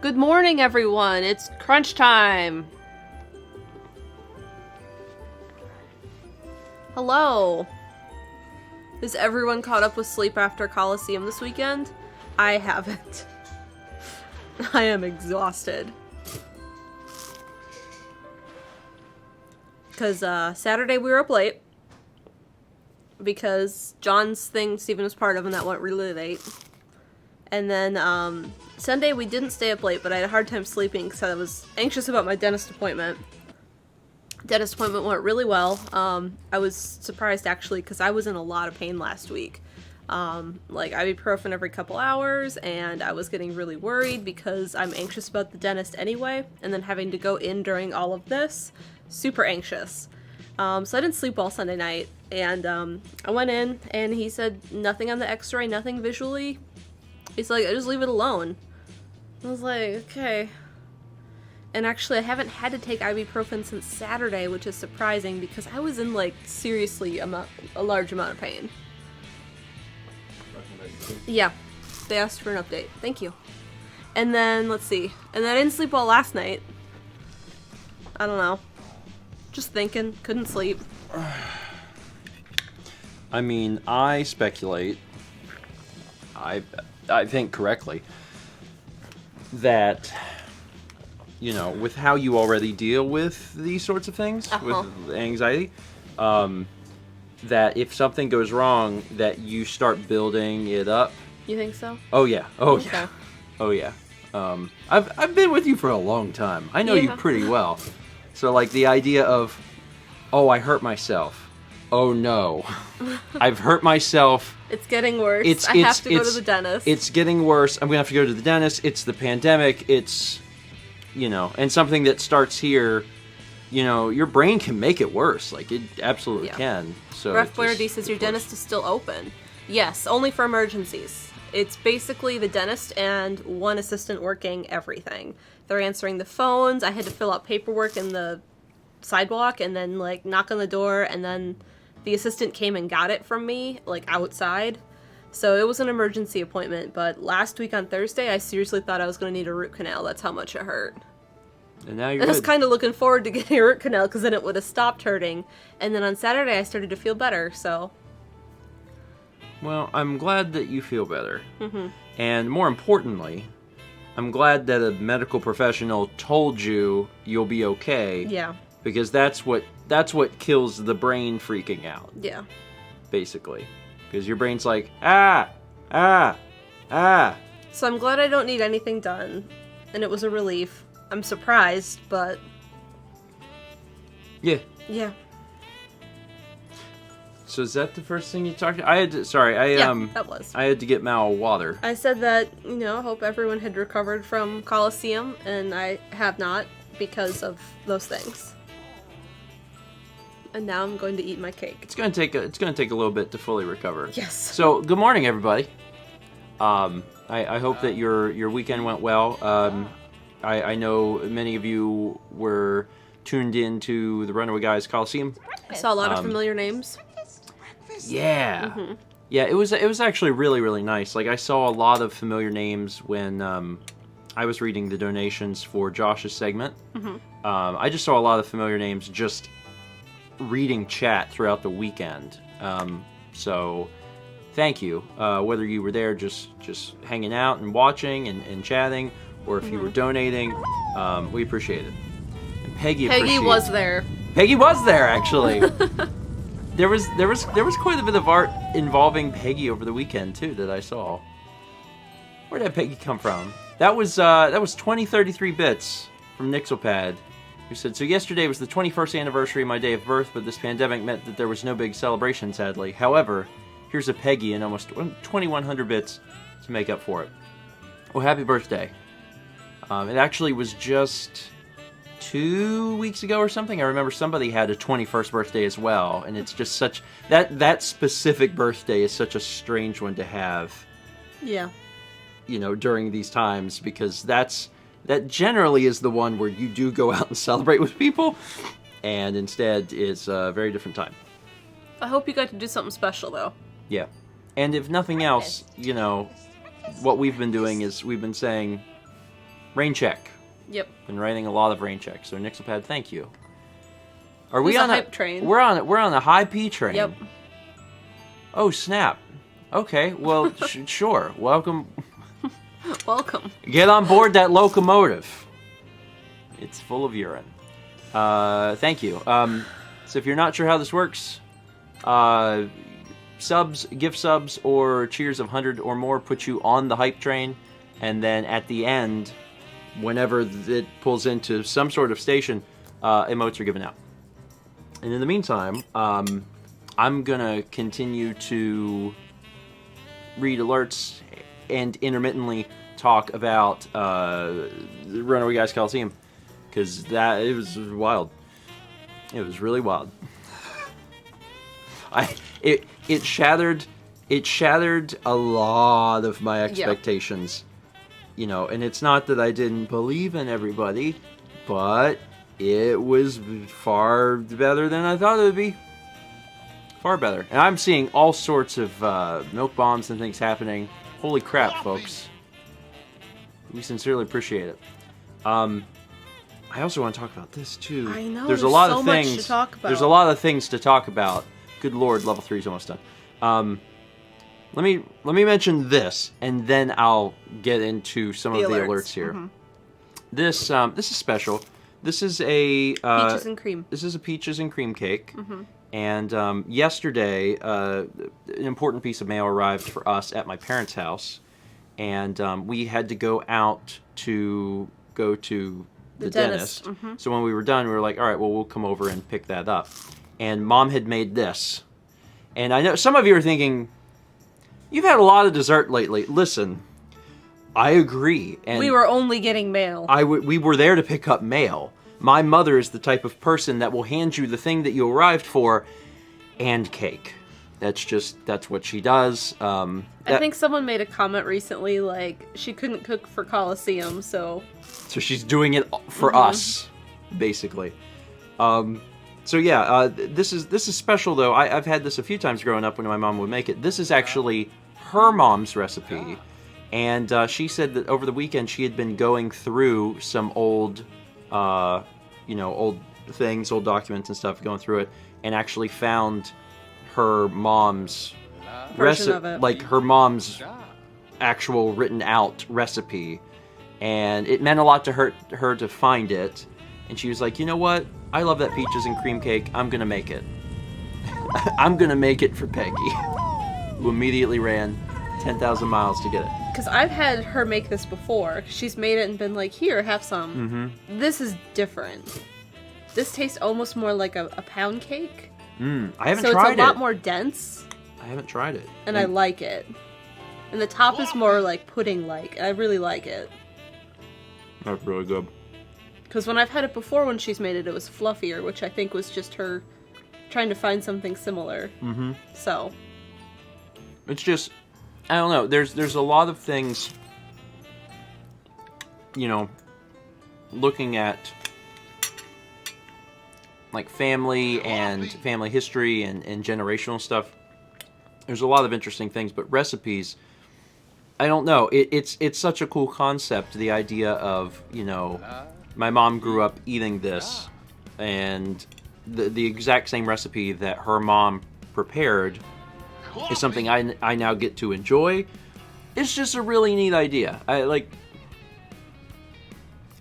Good morning, everyone. It's crunch time. Hello. Is everyone caught up with sleep after Coliseum this weekend? I haven't. I am exhausted. Because Saturday we were up late. Because John's thing Steven was part of and that went really late. And then Sunday we didn't stay up late, but I had a hard time sleeping because I was anxious about my dentist appointment. Dentist appointment went really well. I was surprised actually because I was in a lot of pain last week. Like ibuprofen every couple hours, and I was getting really worried because I'm anxious about the dentist anyway, and then having to go in during all of this, super anxious. So I didn't sleep well Sunday night, and I went in, and he said nothing on the x-ray, nothing visually. He's like, just leave it alone. I was like, okay. And actually, I haven't had to take ibuprofen since Saturday, which is surprising because I was in, like, seriously a large amount of pain. Yeah, they asked for an update. Thank you. And then, let's see. And then I didn't sleep well last night. I don't know. Just thinking. Couldn't sleep. I mean, I speculate, I think correctly, that, you know, with how you already deal with these sorts of things, with anxiety, that if something goes wrong, that you start building it up. You think so? Oh, yeah. Oh, okay. yeah. Oh, yeah. I've been with you for a long time. I know you pretty well. So, like, the idea of, oh, I hurt myself. Oh, no. I've hurt myself. It's getting worse. I have to go to the dentist. It's getting worse. I'm going to have to go to the dentist. It's the pandemic. It's, you know, and something that starts here, you know, your brain can make it worse. Like, it absolutely can. So Ref Boyardee says your dentist is still open. Yes, only for emergencies. It's basically the dentist and one assistant working everything. They're answering the phones. I had to fill out paperwork in the sidewalk and then, like, knock on the door, and then the assistant came and got it from me, like, outside. So it was an emergency appointment, but last week on Thursday, I seriously thought I was going to need a root canal. That's how much it hurt. And now you're I was kind of looking forward to getting a root canal, because then it would have stopped hurting. And then on Saturday, I started to feel better, so... Well, I'm glad that you feel better. Mm-hmm. And more importantly, I'm glad that a medical professional told you you'll be okay. Yeah. Because that's what kills the brain freaking out. Yeah. Basically. Because your brain's like, ah. So I'm glad I don't need anything done. And it was a relief. I'm surprised, but... Yeah. Yeah. So is that the first thing you talked about? That was. I had to get Mal water. I said that, you know, I hope everyone had recovered from Coliseum, and I have not because of those things. And now I'm going to eat my cake. It's gonna take a little bit to fully recover. Yes. So good morning, everybody. I hope that your weekend went well. I know many of you were tuned in to the Runaway Guys Coliseum. I saw a lot of familiar names. Yeah. Mm-hmm. Yeah, it was actually really, really nice. Like, I saw a lot of familiar names when I was reading the donations for Josh's segment. Mm-hmm. I just saw a lot of familiar names just reading chat throughout the weekend. So thank you. Whether you were there just hanging out and watching and chatting, or if you were donating, we appreciate it. And Peggy was there. Peggy was there, actually. There was quite a bit of art involving Peggy over the weekend too that I saw. Where did Peggy come from? That was 2033 bits from Nixelpad, who said, so yesterday was the 21st anniversary of my day of birth, but this pandemic meant that there was no big celebration, sadly. However, here's a Peggy and almost 2,100 bits to make up for it. Well, happy birthday. It actually was just 2 weeks ago or something. I remember somebody had a 21st birthday as well, and it's just such... That specific birthday is such a strange one to have. Yeah. You know, during these times, because that generally is the one where you do go out and celebrate with people, and instead it's a very different time. I hope you got to do something special, though. Yeah. And if nothing else, you know, what we've been doing is we've been saying, Rain check. Yep. Been writing a lot of rain checks. So Nixelpad, thank you. Are Who's we on a hype train? We're on a high P train. Yep. Oh snap. Okay, well sure. Welcome. Welcome. Get on board that locomotive. It's full of urine. Thank you. So if you're not sure how this works, subs, gift subs, or cheers of 100 or more put you on the hype train, and then at the end, whenever it pulls into some sort of station, emotes are given out. And in the meantime, I'm gonna continue to read alerts and intermittently talk about the Runaway Guys Coliseum, because it was wild. It was really wild. It shattered a lot of my expectations. You know, and it's not that I didn't believe in everybody, but it was far better than I thought it would be. Far better. And I'm seeing all sorts of milk bombs and things happening. Holy crap, folks. We sincerely appreciate it. I also want to talk about this too. I know. There's a lot so of things much to talk about. There's a lot of things to talk about. Good lord, level 3 is almost done. Let me mention this, and then I'll get into some of the alerts here. Mm-hmm. This is special. This is a peaches and cream. This is a peaches and cream cake. Mm-hmm. And yesterday, an important piece of mail arrived for us at my parents' house, and we had to go out to go to the dentist. Mm-hmm. So when we were done, we were like, all right, well, we'll come over and pick that up. And Mom had made this. And I know some of you are thinking, you've had a lot of dessert lately. Listen, I agree. And we were only getting mail. We were there to pick up mail. My mother is the type of person that will hand you the thing that you arrived for and cake. That's what she does. I think someone made a comment recently, like, she couldn't cook for Coliseum, so she's doing it for us, basically. So yeah, this is special though. I've had this a few times growing up when my mom would make it. This is actually her mom's recipe, and she said that over the weekend she had been going through some old things, old documents and stuff, going through it, and actually found her mom's recipe, like her mom's actual written out recipe, and it meant a lot to her to find it. And she was like, you know what? I love that peaches and cream cake. I'm gonna make it. I'm gonna make it for Peggy, who immediately ran 10,000 miles to get it. Because I've had her make this before. She's made it and been like, here, have some. Mm-hmm. This is different. This tastes almost more like a pound cake. I haven't tried it. So it's a lot more dense. I haven't tried it. And I like it. And the top is more like pudding-like. I really like it. That's really good. Because when I've had it before, when she's made it, it was fluffier, which I think was just her trying to find something similar. Mm-hmm. So. It's just, I don't know. There's a lot of things, you know, looking at like family and family history and generational stuff. There's a lot of interesting things, but recipes, I don't know. It's such a cool concept, the idea of, you know, my mom grew up eating this, and the exact same recipe that her mom prepared is something I now get to enjoy. It's just a really neat idea. I like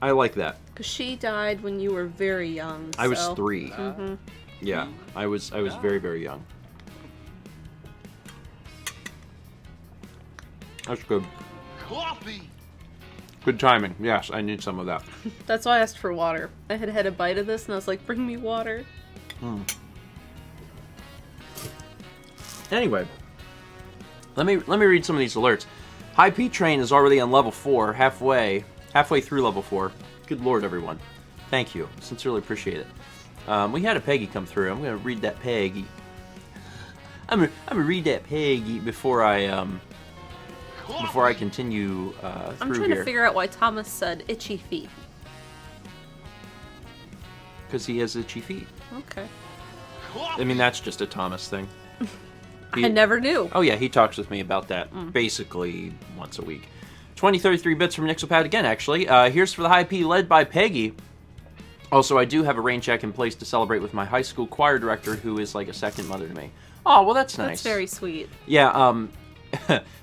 that. Because she died when you were very young. I was 3. Mm-hmm. Yeah, I was very, very young. That's good. Coffee. Good timing. Yes, I need some of that. That's why I asked for water. I had a bite of this and I was like, bring me water. Anyway, let me read some of these alerts. High P train is already on level 4, halfway through level 4. Good lord, everyone. Thank you. Sincerely appreciate it. We had a Peggy come through. I'm gonna read that Peggy. I'm gonna read that Peggy before I continue through here. I'm trying to figure out why Thomas said itchy feet. Because he has itchy feet. Okay. I mean, that's just a Thomas thing. I never knew. Oh yeah, he talks with me about that basically once a week. 2033 bits from Nixelpad again, actually. Here's for the high P, led by Peggy. Also, I do have a rain check in place to celebrate with my high school choir director, who is like a second mother to me. Oh, well, that's nice. That's very sweet. Yeah,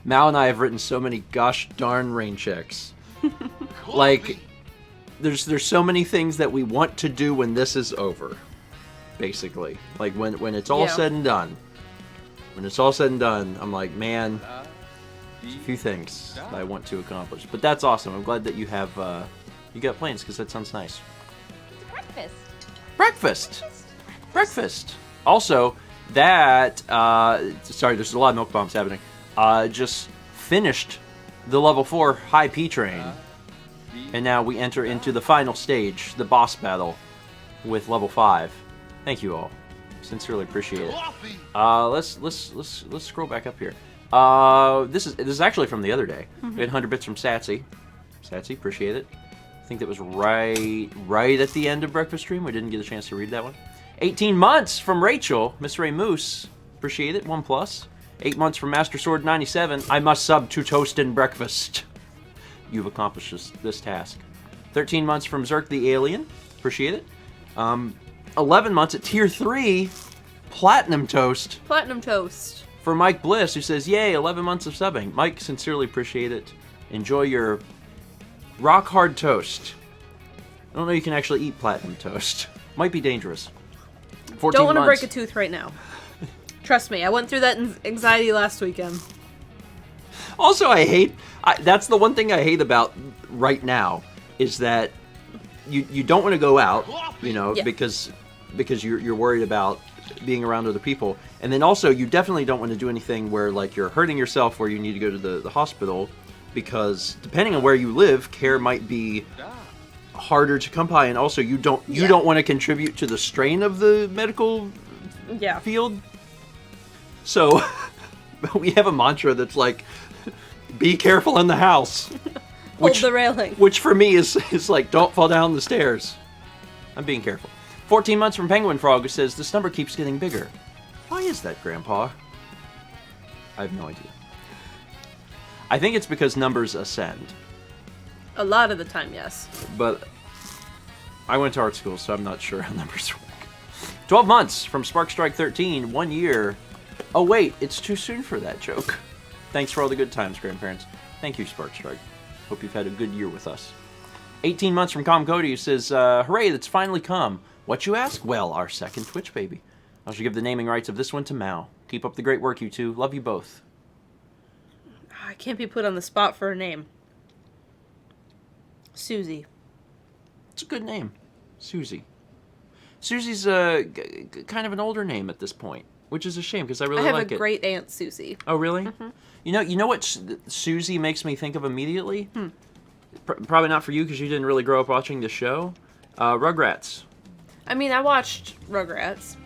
Mal and I have written so many gosh darn rain checks. Like, there's so many things that we want to do when this is over, basically. Like, when it's all said and done. When it's all said and done, I'm like, man, there's a few things that I want to accomplish. But that's awesome. I'm glad that you have, you got plans, because that sounds nice. Breakfast. Breakfast! Breakfast! Also, that, sorry, there's a lot of milk bombs happening. Just finished the level 4 high P train. And now we enter into the final stage, the boss battle, with level 5. Thank you all. Sincerely appreciate it. Let's scroll back up here. This is actually from the other day. We had 100 bits from Satsy. Satsy, appreciate it. I think that was right at the end of Breakfast Stream. We didn't get a chance to read that one. 18 months from Rachel, Miss Ray Moose. Appreciate it. 1+. 8 months from Master Sword 97. I must sub to toast and breakfast. You've accomplished this task. 13 months from Zerk the Alien. Appreciate it. 11 months at Tier 3. Platinum Toast. Platinum Toast. For Mike Bliss, who says, yay, 11 months of subbing. Mike, sincerely appreciate it. Enjoy your rock hard toast. I don't know you can actually eat platinum toast. Might be dangerous. 14 Don't want to months. break a tooth right now. Trust me, I went through that anxiety last weekend. Also, that's the one thing I hate about right now, is that you don't want to go out, you know, because you're worried about being around other people. And then also, you definitely don't want to do anything where, like, you're hurting yourself, where you need to go to the hospital, because depending on where you live, care might be harder to come by, and also you don't want to contribute to the strain of the medical field. So we have a mantra that's like, be careful in the house. Hold the railing. Which for me is like, don't fall down the stairs. I'm being careful. 14 months from Penguin Frog, who says, this number keeps getting bigger. Why is that, Grandpa? I have no idea. I think it's because numbers ascend. A lot of the time, yes. But I went to art school, so I'm not sure how numbers work. 12 months from Spark Strike 13, 1 year. Oh wait, it's too soon for that joke. Thanks for all the good times, grandparents. Thank you, Spark Strike. Hope you've had a good year with us. 18 months from Com Cody, who says, hooray, that's finally come. What you ask? Well, our second Twitch baby. I should give the naming rights of this one to Mao. Keep up the great work, you two. Love you both. I can't be put on the spot for a name. Susie. It's a good name. Susie. Susie's kind of an older name at this point, which is a shame because I really like it. I have a great aunt Susie. Oh, really? Mm-hmm. You know what Susie makes me think of immediately? Probably not for you because you didn't really grow up watching the show. Rugrats. I mean, I watched Rugrats.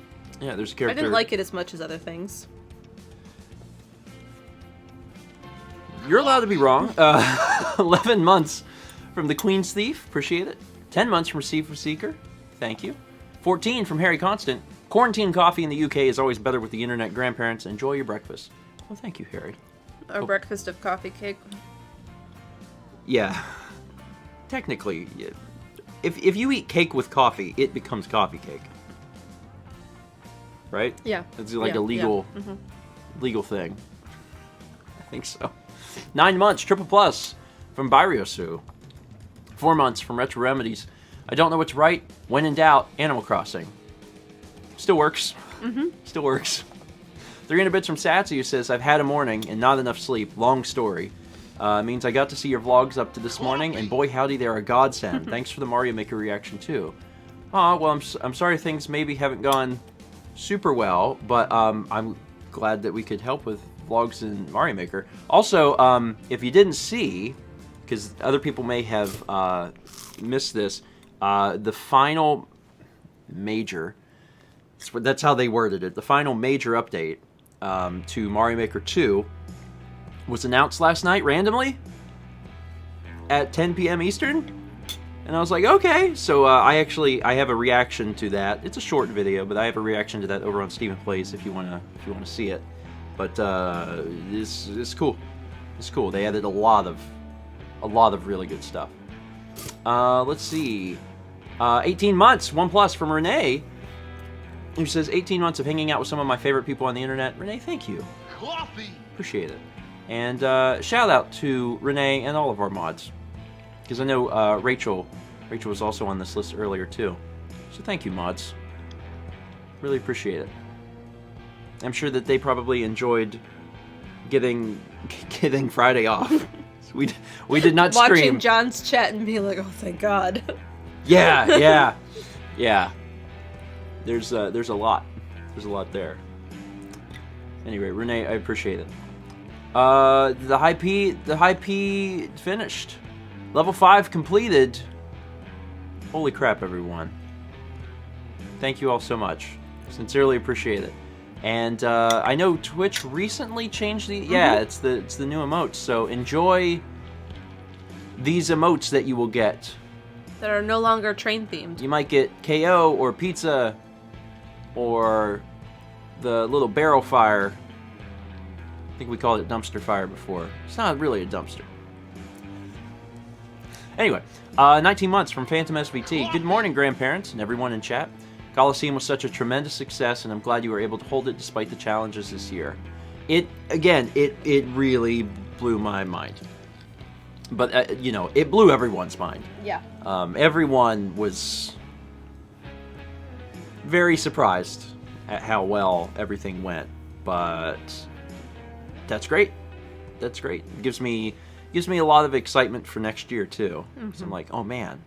Yeah, there's a character. I didn't like it as much as other things. You're allowed to be wrong. 11 months from the Queen's Thief. Appreciate it. 10 months from Steve Seeker. Thank you. 14 from Harry Constant. Quarantine coffee in the UK is always better with the internet. Grandparents, enjoy your breakfast. Well, thank you, Harry. A breakfast of coffee cake. Yeah. Technically, yeah. If you eat cake with coffee, it becomes coffee cake. Right? Yeah. It's like a legal legal thing. I think so. 9 months, triple plus from Byriosu. 4 months from Retro Remedies. I don't know what's right. When in doubt, Animal Crossing. Still works. Still works. 300 bits from Satsy, who says, I've had a morning and not enough sleep. Long story. Means I got to see your vlogs up to this morning, and boy howdy, they're a godsend. Thanks for the Mario Maker reaction too. Aw, well, I'm sorry things maybe haven't gone super well, but I'm glad that we could help with vlogs in Mario Maker. Also, if you didn't see, because other people may have missed this, the final major, that's how they worded it, the final major update to Mario Maker 2 was announced last night randomly at 10 p.m. Eastern, and I was like, okay. So I have a reaction to that. It's a short video, but I have a reaction to that over on Stephen Plays if you wanna see it. But it's cool. It's cool. They added a lot of a lot of really good stuff. Let's see. 18 months, 1+ from Renee, who says 18 months of hanging out with some of my favorite people on the internet. Renee, thank you. Coffee. Appreciate it. And shout out to Renee and all of our mods, because I know Rachel was also on this list earlier too. So thank you, mods. Really appreciate it. I'm sure that they probably enjoyed getting Friday off. we did not stream. Watching John's chat and being like, oh, thank God. Yeah. There's a lot. There's a lot there. Anyway, Renee, I appreciate it. The high P finished. Level 5 completed. Holy crap, everyone. Thank you all so much. Sincerely appreciate it. And I know Twitch recently changed the... Yeah, it's the new emotes. So enjoy these emotes that you will get. That are no longer train themed. You might get KO or pizza or the little barrel fire. I think we called it dumpster fire before. It's not really a dumpster. Anyway, 19 months from Phantom SVT. Good morning, grandparents and everyone in chat. Coliseum was such a tremendous success, and I'm glad you were able to hold it despite the challenges this year. It really blew my mind. But, it blew everyone's mind. Yeah. Everyone was very surprised at how well everything went, but that's great. That's great. It gives me a lot of excitement for next year too. So I'm like, oh man,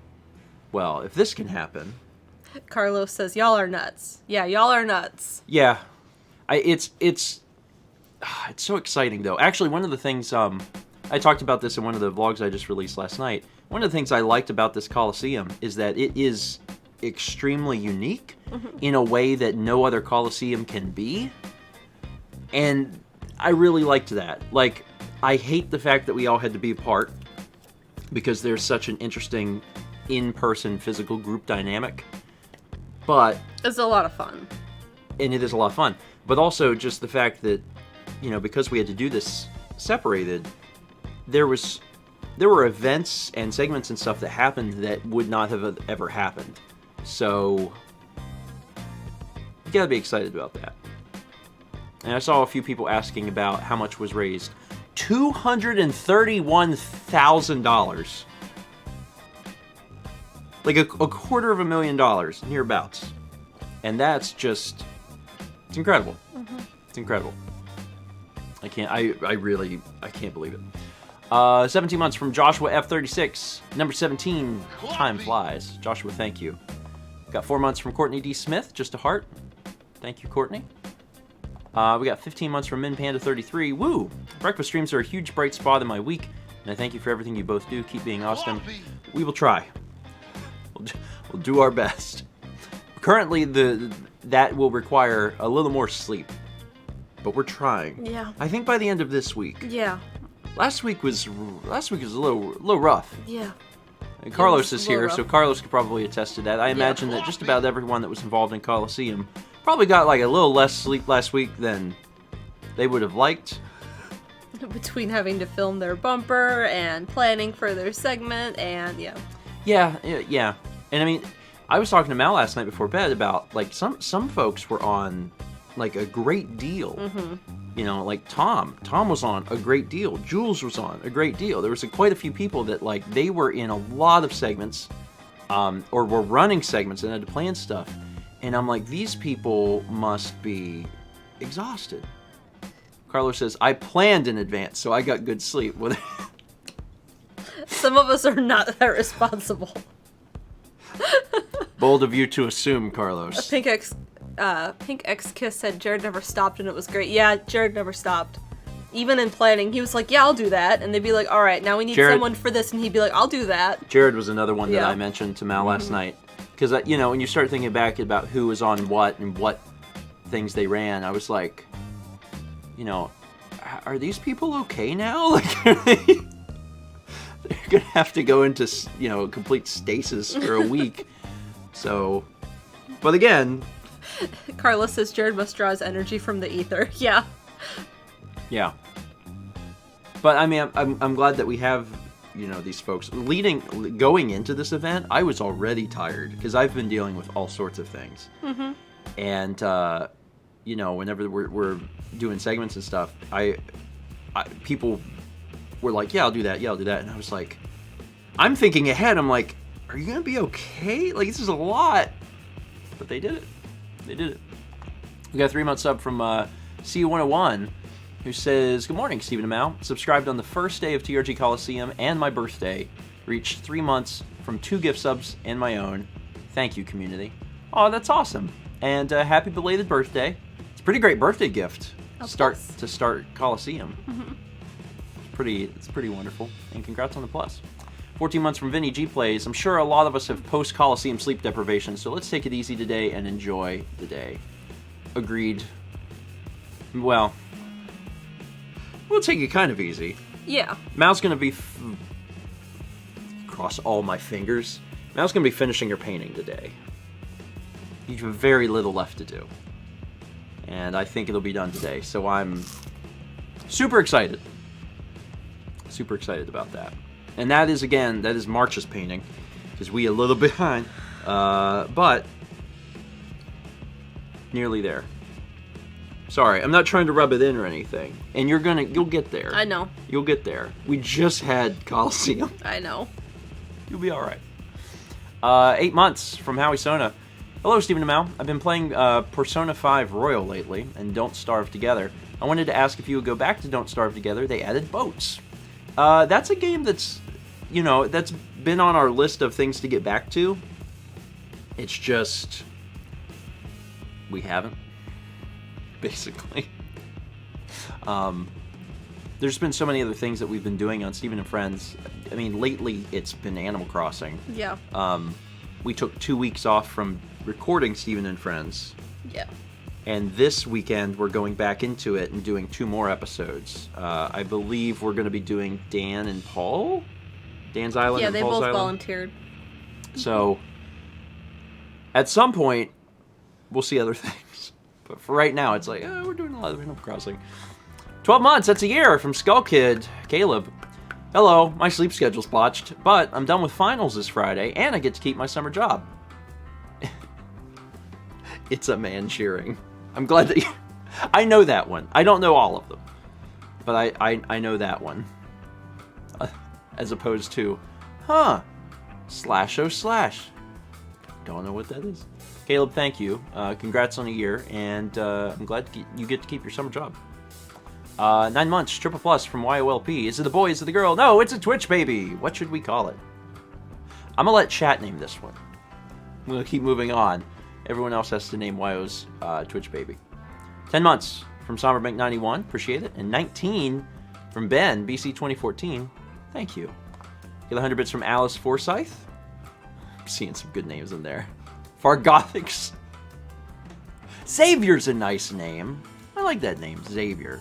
well, if this can happen. Carlos says, y'all are nuts. Yeah, y'all are nuts. Yeah, it's so exciting though. Actually, one of the things I talked about this in one of the vlogs I just released last night. One of the things I liked about this Coliseum is that it is extremely unique in a way that no other Coliseum can be, and I really liked that. Like, I hate the fact that we all had to be apart because there's such an interesting in-person physical group dynamic. But it's a lot of fun. And it is a lot of fun. But also just the fact that, because we had to do this separated, there were events and segments and stuff that happened that would not have ever happened. So you gotta be excited about that. And I saw a few people asking about how much was raised. $231,000. Like a $250,000, nearabouts. And that's just, it's incredible. It's incredible. I can't believe it. 17 months from Joshua F36, number 17, time flies. Joshua, thank you. Got 4 months from Courtney D. Smith, just a heart. Thank you, Courtney. We got 15 months from MinPanda33. Woo! Breakfast streams are a huge bright spot in my week, and I thank you for everything you both do. Keep being awesome. We will try. We'll do our best. Currently, that will require a little more sleep, but we're trying. Yeah. I think by the end of this week. Yeah. Last week was a little rough. Yeah. And Carlos is here, so Carlos could probably attest to that. I imagine that just about everyone that was involved in Coliseum probably got like a little less sleep last week than they would have liked. Between having to film their bumper and planning for their segment and Yeah. And I mean, I was talking to Mal last night before bed about like some folks were on like a great deal. Like Tom was on a great deal. Jules was on a great deal. There was quite a few people that like they were in a lot of segments, or were running segments and had to plan stuff. And I'm like, these people must be exhausted. Carlos says, I planned in advance, so I got good sleep. Some of us are not that responsible. Bold of you to assume, Carlos. Pink X Kiss said Jared never stopped and it was great. Yeah, Jared never stopped. Even in planning, he was like, yeah, I'll do that. And they'd be like, all right, now we need someone for this. And he'd be like, I'll do that. Jared was another one that I mentioned to Mal last night. Because, when you start thinking back about who was on what and what things they ran, I was like, are these people okay now? Like, are they're going to have to go into, complete stasis for a week. So, but again... Carlos says Jared must draw his energy from the ether. Yeah. Yeah. But, I mean, I'm glad that we have, these folks. Going into this event, I was already tired because I've been dealing with all sorts of things. Mm-hmm. And, whenever we're doing segments and stuff, people were like, yeah, I'll do that. Yeah, I'll do that. And I was like, I'm thinking ahead. I'm like, are you going to be okay? Like, this is a lot. But they did it. They did it. We got a 3-month sub from CU101, who says, good morning, Stephen and Mal. Subscribed on the first day of TRG Coliseum and my birthday. Reached 3 months from 2 gift subs and my own. Thank you, community. Oh, that's awesome. And happy belated birthday. It's a pretty great birthday gift to start Coliseum. Mm-hmm. It's pretty wonderful. And congrats on the plus. 14 months from Vinny G Plays. I'm sure a lot of us have post-Coliseum sleep deprivation, so let's take it easy today and enjoy the day. Agreed. Well, we'll take it kind of easy. Yeah. Mal's going to be... cross all my fingers. Mal's going to be finishing her painting today. You have very little left to do. And I think it'll be done today, so I'm super excited. Super excited about that. And that is March's painting, because we a little behind, but nearly there. Sorry, I'm not trying to rub it in or anything. And you'll get there. I know. You'll get there. We just had Coliseum. I know. You'll be all right. 8 months from Howie Sona. Hello, Stephen and Mal. I've been playing Persona 5 Royal lately, and Don't Starve Together. I wanted to ask if you would go back to Don't Starve Together. They added boats. That's a game that's been on our list of things to get back to. It's just we haven't, basically. There's been so many other things that we've been doing on Stephen and Friends. I mean, lately it's been Animal Crossing. Yeah. We took 2 weeks off from recording Stephen and Friends. Yeah. And this weekend, we're going back into it and doing 2 more episodes. I believe we're going to be doing Dan and Paul? Dan's Island and Paul's Island? Yeah, they both volunteered. So, at some point, we'll see other things. But for right now, it's like, we're doing a lot of Animal Crossing. 12 months, that's a year, from Skull Kid, Caleb. Hello, my sleep schedule's botched, but I'm done with finals this Friday, and I get to keep my summer job. It's a man cheering. I'm glad that you... I know that one. I don't know all of them. But I know that one. As opposed to, //. Don't know what that is. Caleb, thank you. Congrats on a year, and I'm glad you get to keep your summer job. 9 months, triple plus from YOLP. Is it the boy? Is it the girl? No, it's a Twitch baby. What should we call it? I'm going to let chat name this one. I'm going to keep moving on. Everyone else has to name YO's Twitch baby. 10 months from Somberbank91. Appreciate it. And 19 from Ben, BC 2014. Thank you. Get 100 bits from Alice Forsyth. I'm seeing some good names in there. Fargothics. Xavier's a nice name. I like that name, Xavier.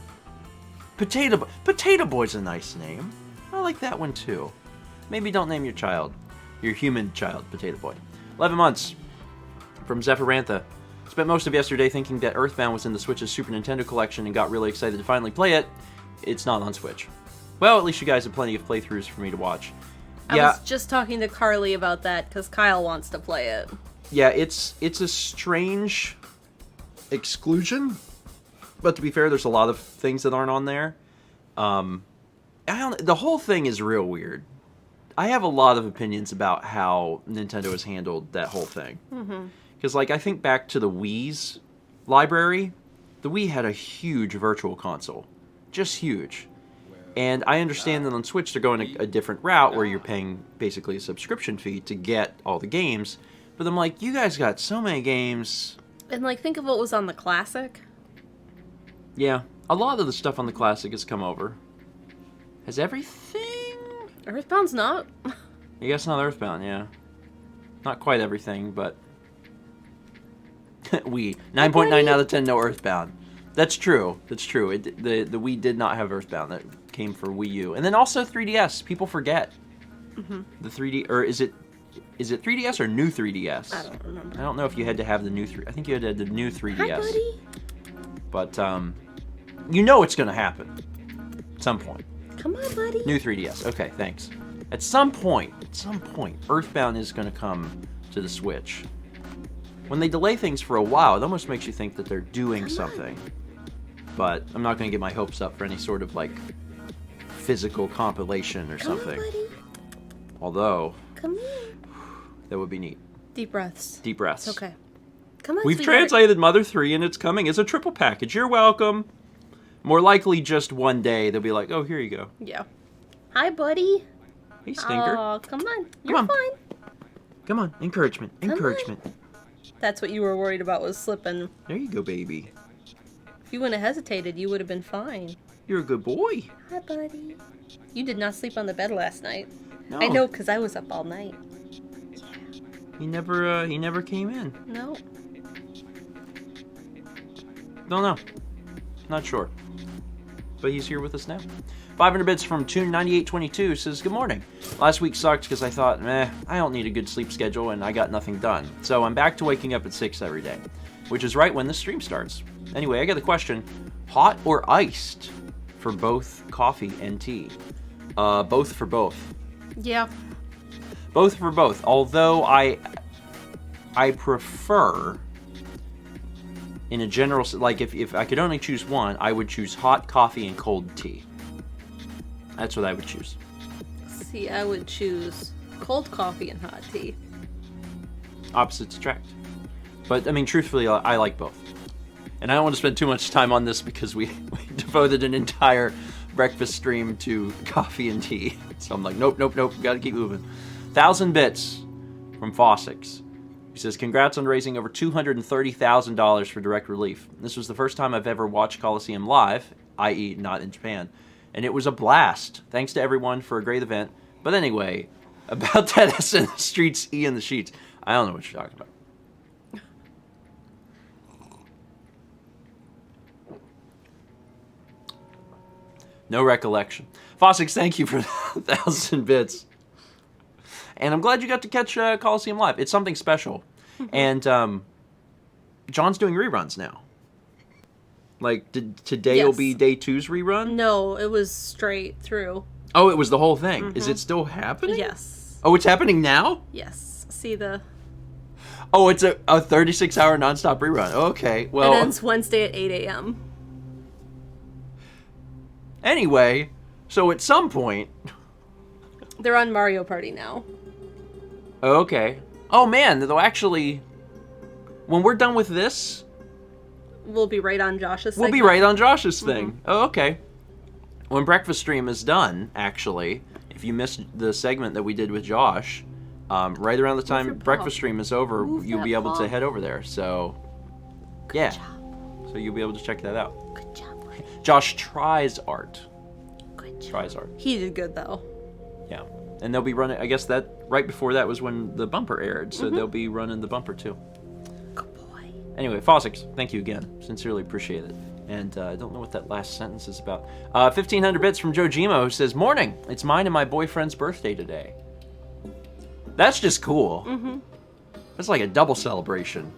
Potato Boy's a nice name. I like that one too. Maybe don't name your child, your human child, Potato Boy. 11 months from Zephyrantha. Spent most of yesterday thinking that Earthbound was in the Switch's Super Nintendo collection and got really excited to finally play it. It's not on Switch. Well, at least you guys have plenty of playthroughs for me to watch. I was just talking to Carly about that because Kyle wants to play it. Yeah, it's a strange exclusion. But to be fair, there's a lot of things that aren't on there. The whole thing is real weird. I have a lot of opinions about how Nintendo has handled that whole thing. Because, I think back to the Wii's library. The Wii had a huge virtual console. Just huge. And I understand that on Switch they're going a different route where you're paying basically a subscription fee to get all the games. But I'm like, you guys got so many games. And, think of what was on the Classic. Yeah, a lot of the stuff on the Classic has come over. Has everything? Earthbound's not. I guess not Earthbound, yeah. Not quite everything, but... Wii. 9.9 out of 10, no Earthbound. That's true. That's true. The Wii did not have Earthbound. That came for Wii U. And then also 3DS. People forget. The 3D... Or is it 3DS or new 3DS? I don't remember. I don't know if you had to have the new... I think you had to have the new 3DS. Hi, buddy. But, you know it's going to happen. At some point. Come on, buddy. New 3DS. Okay, thanks. At some point, Earthbound is going to come to the Switch. When they delay things for a while, it almost makes you think that they're doing something. But I'm not going to get my hopes up for any sort of, like, physical compilation or something. Come on, buddy. Although, Come here. that would be neat. Deep breaths. Deep breaths. It's okay. Come on, We've sweetheart. translated Mother 3, and it's coming as a triple package. You're welcome. More likely just one day, they'll be like, oh, here you go. Yeah. Hi, buddy. Hey, Stinker. Oh, come on. You're on. fine. Come on. Encouragement. Encouragement. That's what you were worried about, was slipping. There you go, baby. If you wouldn't have hesitated, you would have been fine. You're a good boy. Hi, buddy. You did not sleep on the bed last night. No. I know, because I was up all night. He never came in. No. Don't know. Not sure. But he's here with us now. 500 bits from Tune9822 says, good morning. Last week sucked because I thought, I don't need a good sleep schedule and I got nothing done. So I'm back to waking up at 6 every day, which is right when the stream starts. Anyway, I got the question, hot or iced for both coffee and tea? Both for both. Yeah. Both for both. Although I prefer, in a general, like if I could only choose one, I would choose hot coffee and cold tea. That's what I would choose. See, I would choose cold coffee and hot tea. Opposites attract. But I mean, truthfully, I like both. And I don't want to spend too much time on this because we devoted an entire breakfast stream to coffee and tea. So I'm like, nope, gotta keep moving. 1,000 bits from Fossix. He says, congrats on raising over $230,000 for direct relief. This was the first time I've ever watched Coliseum live, i.e. not in Japan. And it was a blast. Thanks to everyone for a great event. But anyway, about that S in the streets, E in the sheets. I don't know what you're talking about. No recollection. Fossix, thank you for 1,000 bits. And I'm glad you got to catch Coliseum live. It's something special. And John's doing reruns now. Like, today will be day 2's rerun? No, it was straight through. Oh, it was the whole thing. Is it still happening? Yes. Oh, it's happening now? Yes. See the... Oh, it's a 36-hour nonstop rerun. Okay, well... It ends Wednesday at 8 a.m. Anyway, so at some point... They're on Mario Party now. Okay. Oh, man, they'll actually... When we're done with this... We'll be right on Josh's segment. We'll be right on Josh's thing. Oh, okay. When Breakfast Stream is done, actually, if you missed the segment that we did with Josh, right around the time Breakfast Stream is over, you'll be able to head over there. So, Good job. So you'll be able to check that out. Good job. Josh tries art. Good job. Tries art. He did good, though. Yeah. And they'll be running, I guess that, right before that was when the bumper aired, so they'll be running the bumper too. Good boy. Anyway, Fossix, thank you again. Sincerely appreciate it. And I don't know what that last sentence is about. 1,500 bits from Joe Gimo, who says, morning, it's mine and my boyfriend's birthday today. That's just cool. That's like a double celebration.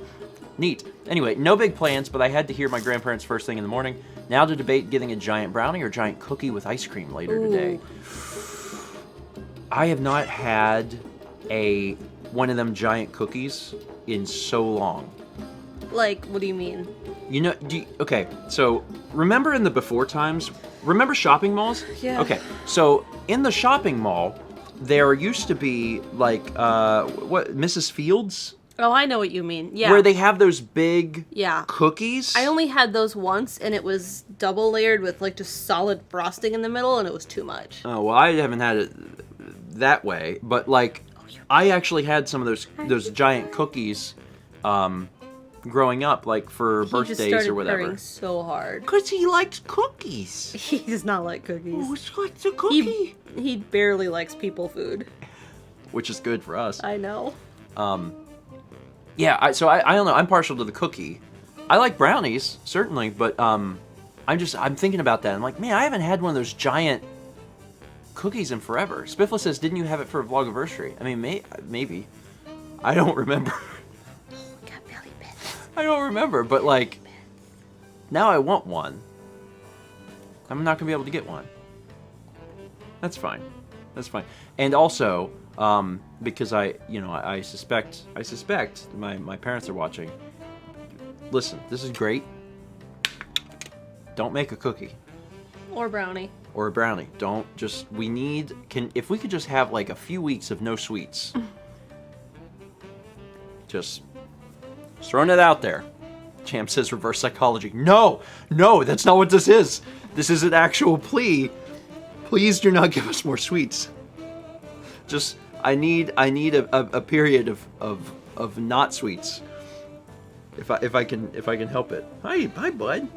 Neat. Anyway, no big plans, but I had to hear my grandparents first thing in the morning. Now to debate getting a giant brownie or giant cookie with ice cream later today. I have not had one of them giant cookies in so long. Like, what do you mean? You know, okay, so remember in the before times, remember shopping malls? Yeah. Okay, so in the shopping mall, there used to be like, what, Mrs. Fields? Oh, I know what you mean. Yeah. Where they have those big Yeah. cookies. I only had those once, and it was double layered with like just solid frosting in the middle, and it was too much. Oh, well, I haven't had it that way, but like, I actually had some of those giant cookies, growing up, like for birthdays or whatever. He just started purring so hard. Cause he likes cookies. He does not like cookies. Oh, he likes a cookie. He barely likes people food. Which is good for us. I know. Yeah, I don't know. I'm partial to the cookie. I like brownies, certainly, but I'm thinking about that. I'm like, man, I haven't had one of those giant cookies in forever. Spiffla says, didn't you have it for a vlogiversary? I mean, maybe. I don't remember. Got belly bits. I don't remember, but like, now I want one. I'm not gonna be able to get one. That's fine. That's fine. And also, because I suspect my parents are watching. Listen, this is great. Don't make a cookie. Or brownie. Or a brownie. Don't just, if we could just have like a few weeks of no sweets. Just throwing it out there. Champ says reverse psychology. No, that's not what this is. This is an actual plea. Please do not give us more sweets. Just, I need a period of not sweets. If I can help it. Hi, bud.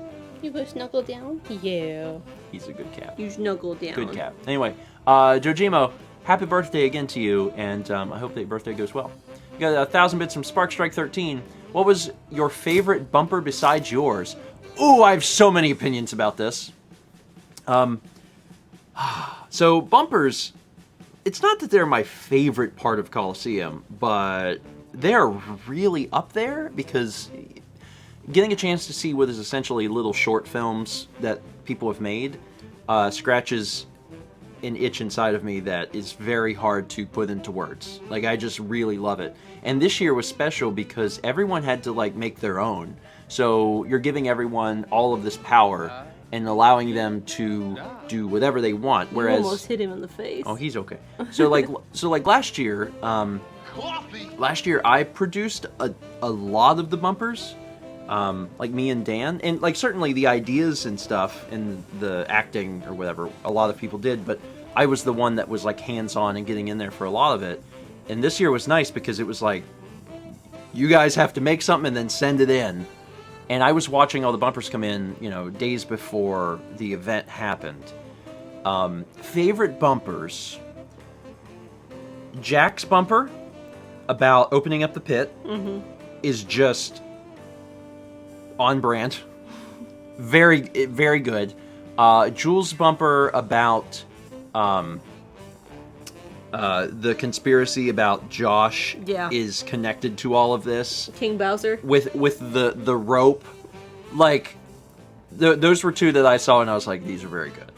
You go snuggle down? Yeah. He's a good cat. You snuggle down. Good cat. Anyway, Jojimo, happy birthday again to you, and I hope that your birthday goes well. You got 1,000 bits from Sparkstrike13. What was your favorite bumper besides yours? Ooh, I have so many opinions about this. So bumpers, it's not that they're my favorite part of Coliseum, but they're really up there because getting a chance to see what is essentially little short films that people have made scratches an itch inside of me that is very hard to put into words. Like, I just really love it. And this year was special because everyone had to, like, make their own. So you're giving everyone all of this power and allowing them to do whatever they want. Whereas, you almost hit him in the face. Oh, he's okay. So like last year, I produced a lot of the bumpers. Like me and Dan, and like certainly the ideas and stuff and the acting or whatever, a lot of people did, but I was the one that was like hands-on and getting in there for a lot of it. And this year was nice because it was like, you guys have to make something and then send it in. And I was watching all the bumpers come in, days before the event happened. Favorite bumpers. Jack's bumper about opening up the pit is just on brand. Very, very good. Jules' bumper about the conspiracy about Josh is connected to all of this. King Bowser. With the rope. Like, those were two that I saw and I was like, these are very good.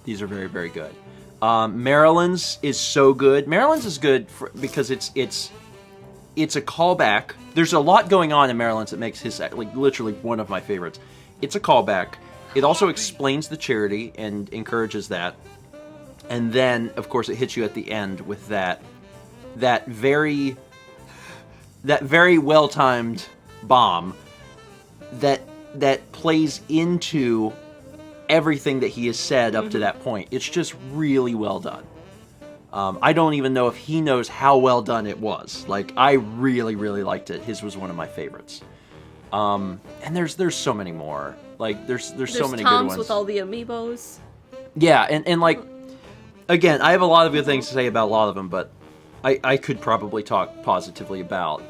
These are very, very good. Marilyn's is so good. Marilyn's is good because it's a callback. There's a lot going on in Maryland's that makes his, like, literally one of my favorites. It's a callback. It also explains the charity and encourages that. And then, of course, it hits you at the end with that very well-timed bomb that plays into everything that he has said up to that point. It's just really well done. I don't even know if he knows how well done it was. Like, I really, really liked it. His was one of my favorites. And there's so many more. Like, there's so many good ones. With all the amiibos. Yeah, and like, again, I have a lot of good things to say about a lot of them, but I could probably talk positively about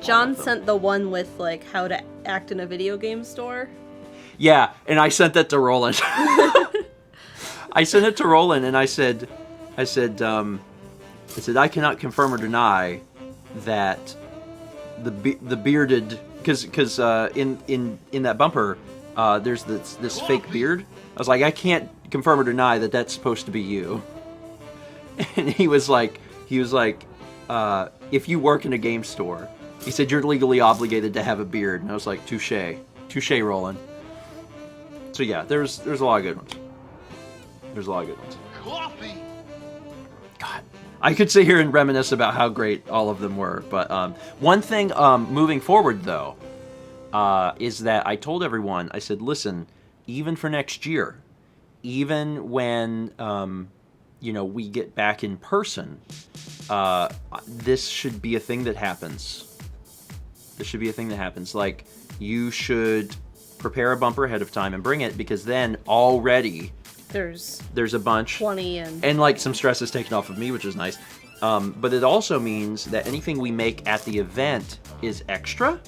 John sent the one with, like, how to act in a video game store. Yeah, and I sent that to Roland. I sent it to Roland, and I said, I cannot confirm or deny that the bearded, because in that bumper there's this fake beard. I was like, I can't confirm or deny that that's supposed to be you. And he was like, if you work in a game store, he said you're legally obligated to have a beard. And I was like, touche, Roland. So yeah, there's a lot of good ones. There's a lot of good ones. Coffee. God, I could sit here and reminisce about how great all of them were. But one thing moving forward, though, is that I told everyone, I said, listen, even for next year, even when we get back in person, this should be a thing that happens. This should be a thing that happens. Like, you should prepare a bumper ahead of time and bring it, because then already there's a bunch 20 and like some stress is taken off of me, which is nice. But it also means that anything we make at the event is extra,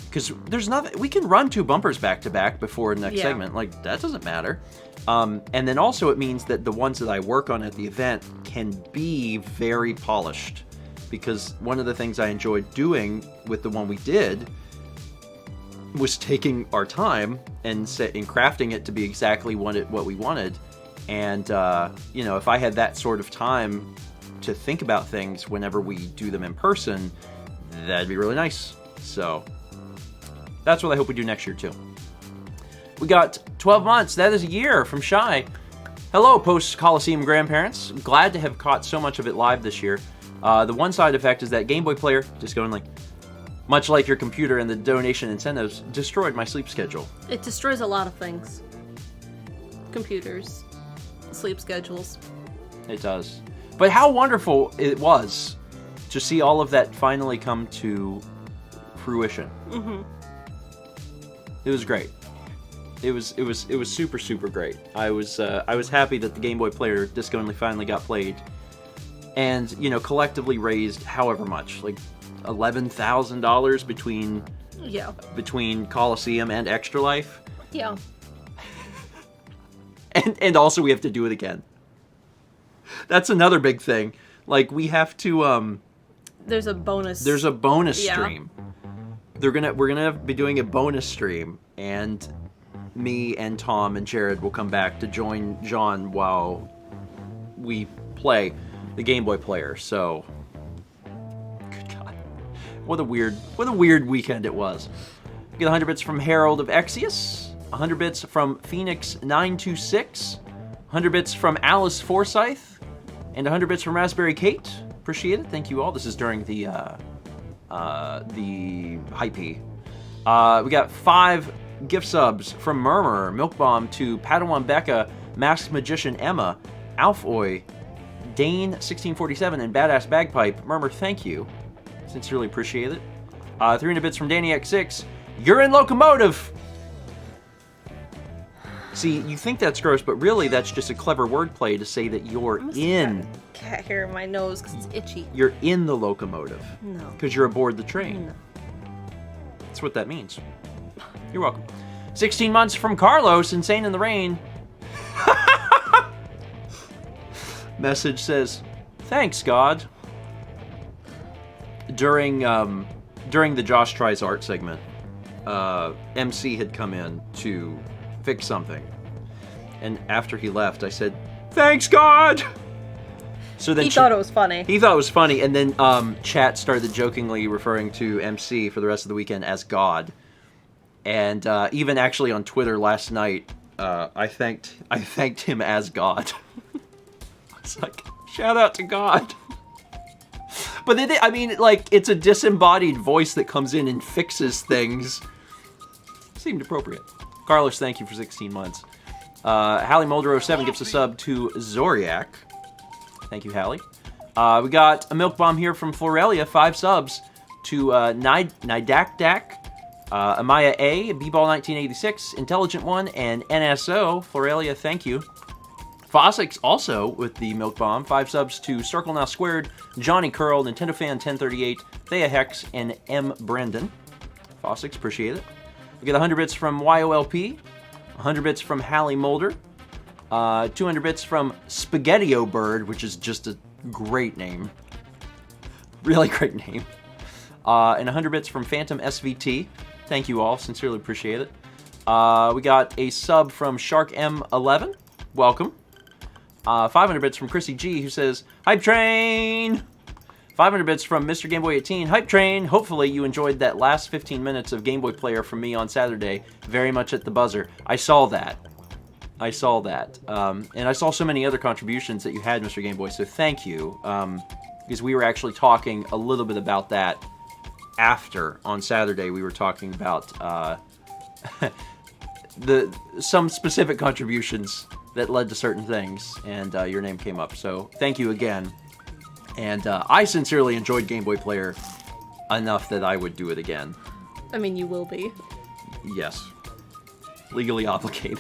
because there's nothing, we can run 2 bumpers back to back before the next segment, like that doesn't matter. And then also it means that the ones that I work on at the event can be very polished, because one of the things I enjoyed doing with the one we did was taking our time and crafting it to be exactly what we wanted, And, you know, if I had that sort of time to think about things whenever we do them in person, that'd be really nice. So that's what I hope we do next year, too. We got 12 months. That is a year from Shy. Hello, post-Coliseum grandparents. Glad to have caught so much of it live this year. The one side effect is that Game Boy Player, just going like, much like your computer and the donation incentives, destroyed my sleep schedule. It destroys a lot of things. Computers, sleep schedules. It does. But how wonderful it was to see all of that finally come to fruition. Mm-hmm. It was great. It was super, super great. I was happy that the Game Boy Player Disc Only finally got played, and you know, collectively raised however much, like $11,000 between Coliseum and Extra Life. Yeah. And also we have to do it again. That's another big thing. Like we have to There's a bonus. There's a bonus stream. We're gonna be doing a bonus stream, and me and Tom and Jared will come back to join John while we play the Game Boy Player. So, good God, what a weird weekend it was. We get 100 bits from Herald of Exius, 100 bits from Phoenix 926, 100 bits from Alice Forsyth, and 100 bits from Raspberry Kate. Appreciate it. Thank you all. This is during the hype. We got 5 gift subs from Murmur, Milk Bomb to Padawan Becca, Masked Magician Emma, Alfoy, Dane 1647, and Badass Bagpipe. Murmur, thank you. Sincerely appreciate it. 300 bits from Danny X6. You're in Locomotive! See, you think that's gross, but really that's just a clever wordplay to say that you're in. Cat hair in my nose because it's itchy. You're in the locomotive. No. Because you're aboard the train. No. That's what that means. You're welcome. 16 months from Carlos, Insane in the Rain. Message says, thanks, God. During the Josh Tries Art segment, MC had come in to fix something. And after he left, I said, thanks, God! So then he thought it was funny. He thought it was funny, and then chat started jokingly referring to MC for the rest of the weekend as God. And even actually on Twitter last night, I thanked him as God. It's like, shout out to God. But I mean, like, it's a disembodied voice that comes in and fixes things. Seemed appropriate. Carlos, thank you for 16 months. Hallie Mulder 07 gives a sub to Zoriak. Thank you, Hallie. We got a milk bomb here from Florelia, 5 subs to Nidakdak, Amaya A, B-Ball 1986, Intelligent One, and NSO. Florelia, thank you. Fossix also with the milk bomb, 5 subs to Circle Now Squared, Johnny Curl, Nintendo Fan 1038, Thea Hex, and M. Brandon. Fossix, appreciate it. We get 100 bits from YOLP, 100 bits from Hallie Mulder, 200 bits from Spaghetti-O Bird, which is just a great name. Really great name. And 100 bits from Phantom SVT. Thank you all. Sincerely appreciate it. We got a sub from Shark M11. Welcome. 500 bits from Chrissy G, who says, Hype Train! 500 bits from Mr. Game Boy 18. Hype Train! Hopefully you enjoyed that last 15 minutes of Game Boy Player from me on Saturday. Very much at the buzzer. I saw that. And I saw so many other contributions that you had, Mr. Game Boy, so thank you. Because we were actually talking a little bit about that after, on Saturday. We were talking about some specific contributions that led to certain things, and your name came up. So thank you again. And I sincerely enjoyed Game Boy Player enough that I would do it again. I mean, you will be. Yes. Legally obligated.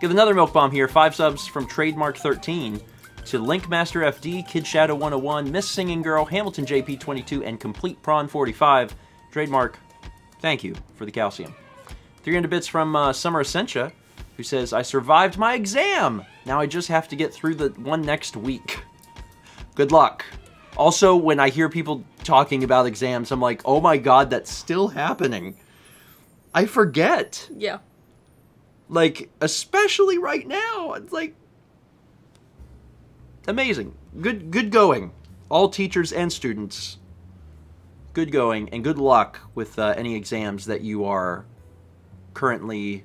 Give another milk bomb here. 5 subs from Trademark 13 to Linkmaster FD, Kid Shadow 101, Miss Singing Girl, Hamilton JP 22, and Complete Prawn 45. Trademark, thank you for the calcium. 300 bits from Summer Essentia, who says, I survived my exam! Now I just have to get through the one next week. Good luck. Also, when I hear people talking about exams, I'm like, oh my god, that's still happening. I forget. Yeah. Like, especially right now. It's like amazing. Good going. All teachers and students. Good going and good luck with any exams that you are currently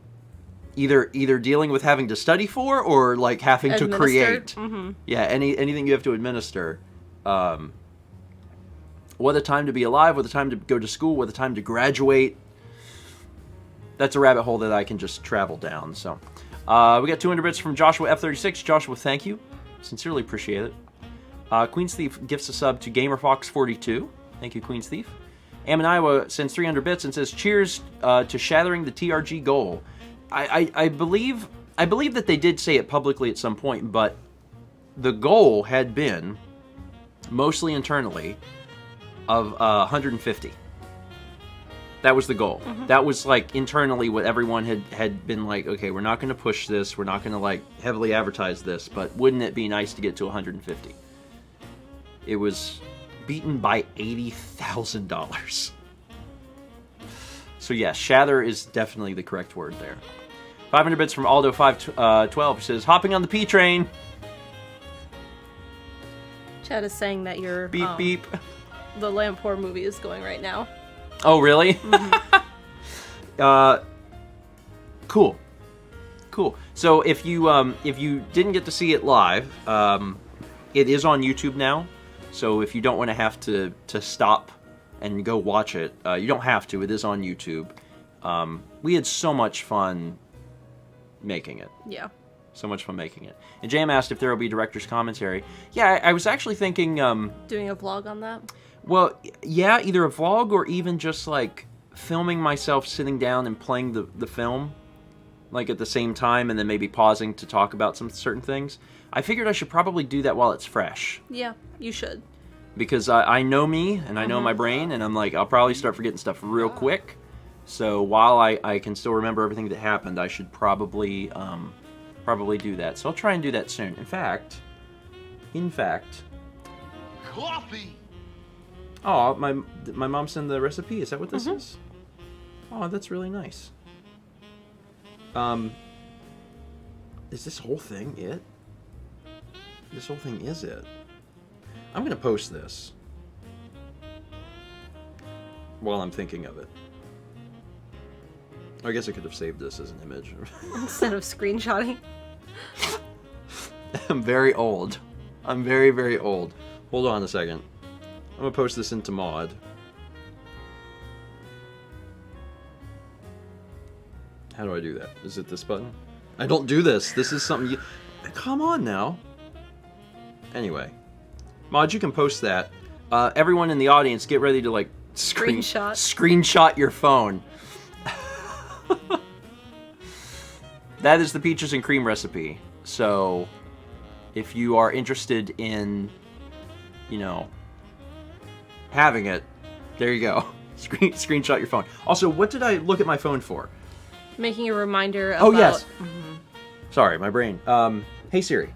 either dealing with having to study for or like having to create. Mm-hmm. Yeah, anything you have to administer. What a time to be alive, what a time to go to school, what a time to graduate. That's a rabbit hole that I can just travel down. So, we got 200 bits from Joshua F36. Joshua, thank you. Sincerely appreciate it. Queen's Thief gifts a sub to GamerFox42. Thank you, Queen's Thief. Am in Iowa sends 300 bits and says, cheers to shattering the TRG goal. I believe that they did say it publicly at some point, but the goal had been, mostly internally, of 150. That was the goal. Mm-hmm. That was, like, internally what everyone had been like, okay, we're not going to push this, we're not going to, like, heavily advertise this, but wouldn't it be nice to get to 150? It was beaten by $80,000. So, yeah, shatter is definitely the correct word there. 500 bits from Aldo512 says, hopping on the P train. Chad is saying that your beep beep. The Lampore movie is going right now. Oh, really? Mm-hmm. Cool. So if you didn't get to see it live, it is on YouTube now. So if you don't want to have to stop and go watch it, you don't have to. It is on YouTube. We had so much fun making it. Yeah. So much fun making it. And Jam asked if there will be director's commentary. Yeah, I was actually thinking... doing a vlog on that? Well, yeah, either a vlog or even just, like, filming myself sitting down and playing the film, like, at the same time, and then maybe pausing to talk about some certain things. I figured I should probably do that while it's fresh. Yeah, you should. Because I know me, and I know my brain, and I'm like, I'll probably start forgetting stuff real quick. So while I can still remember everything that happened, I should probably do that. So I'll try and do that soon. In fact... Coffee! Oh, my mom sent the recipe. Is that what this is? Oh, that's really nice. Is this whole thing it? This whole thing is it. I'm gonna post this while I'm thinking of it. I guess I could have saved this as an image. Instead of screenshotting. I'm very old. I'm very, very old. Hold on a second. I'm gonna post this into mod. How do I do that? Is it this button? I don't do this. This is something you... Come on now. Anyway. Mod, you can post that. Everyone in the audience, get ready to, like, screenshot your phone. That is the peaches and cream recipe. So, if you are interested in, you know, having it, there you go. Screenshot your phone. Also, what did I look at my phone for? Making a reminder about... Oh, yes. Sorry, my brain. Hey, Siri.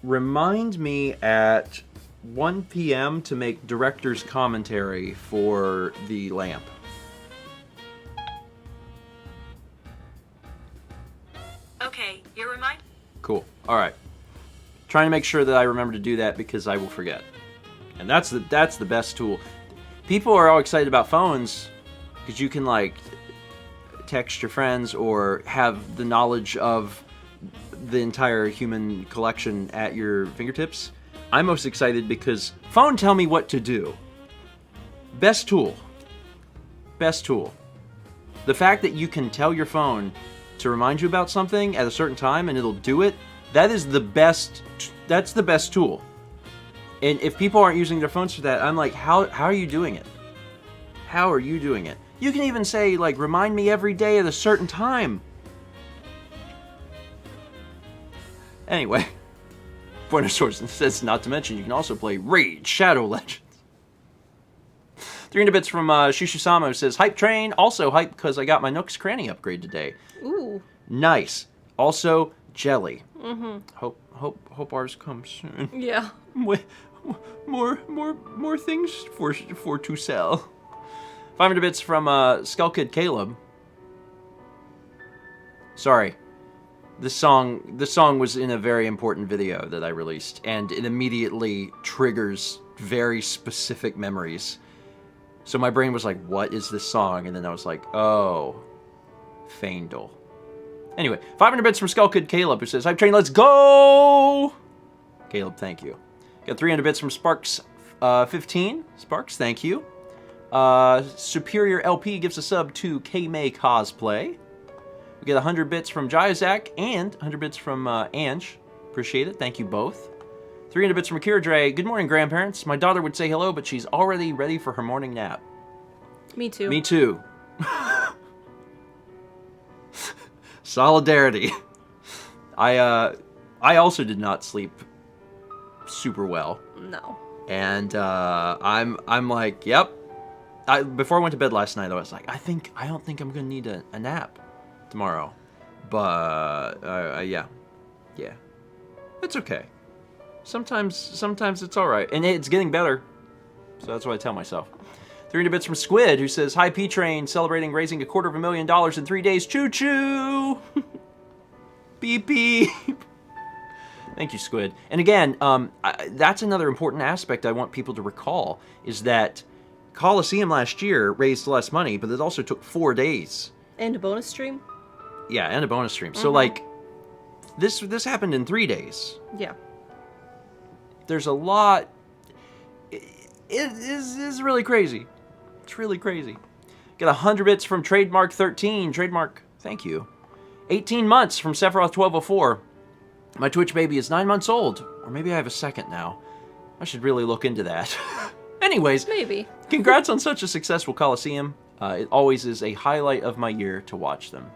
Remind me at 1 p.m. to make director's commentary for The Lamp. Okay, your reminder? Cool. All right. Trying to make sure that I remember to do that because I will forget. And that's the best tool. People are all excited about phones because you can, like, text your friends or have the knowledge of the entire human collection at your fingertips. I'm most excited because phone tell me what to do. Best tool. Best tool. The fact that you can tell your phone to remind you about something at a certain time and it'll do it, that's the best tool. And if people aren't using their phones for that, I'm like, how are you doing it? How are you doing it? You can even say, like, remind me every day at a certain time. Anyway, point of source says, not to mention, you can also play Raid Shadow Legends. 300 bits from Shushu-sama, who says, hype train, also hype because I got my Nook's Cranny upgrade today. Ooh. Nice. Also, jelly. Hope ours comes soon. Yeah. More things for to sell. 500 bits from Skull Kid Caleb. Sorry. This song was in a very important video that I released, and it immediately triggers very specific memories. So my brain was like, what is this song? And then I was like, oh, Faendal. Anyway, 500 bits from Skull Kid Caleb, who says, Hype Train, let's go! Caleb, thank you. Got 300 bits from Sparks 15. Sparks, thank you. Superior LP gives a sub to K-May Cosplay. We get 100 bits from Jayazak and 100 bits from Ange. Appreciate it. Thank you both. 300 bits from Akira Dre. Good morning, grandparents. My daughter would say hello, but she's already ready for her morning nap. Me too. Me too. Solidarity. I also did not sleep super well. No. And I'm like, yep. Before I went to bed last night, I was like, I don't think I'm gonna need a nap tomorrow. But yeah, it's okay. Sometimes it's all right, and it's getting better. So that's what I tell myself. 300 bits from Squid, who says, "Hi P Train, celebrating raising $250,000 in 3 days. Choo choo." Beep beep. Thank you, Squid. And again, that's another important aspect I want people to recall, is that Coliseum last year raised less money, but it also took 4 days. And a bonus stream? Yeah, and a bonus stream. So, like, this happened in 3 days. Yeah. There's a lot. It is really crazy. It's really crazy. Get 100 bits from Trademark 13. Trademark, thank you. 18 months from Sephiroth 1204. My Twitch baby is 9 months old. Or maybe I have a second now. I should really look into that. Anyways. Maybe. Congrats on such a successful Coliseum. It always is a highlight of my year to watch them.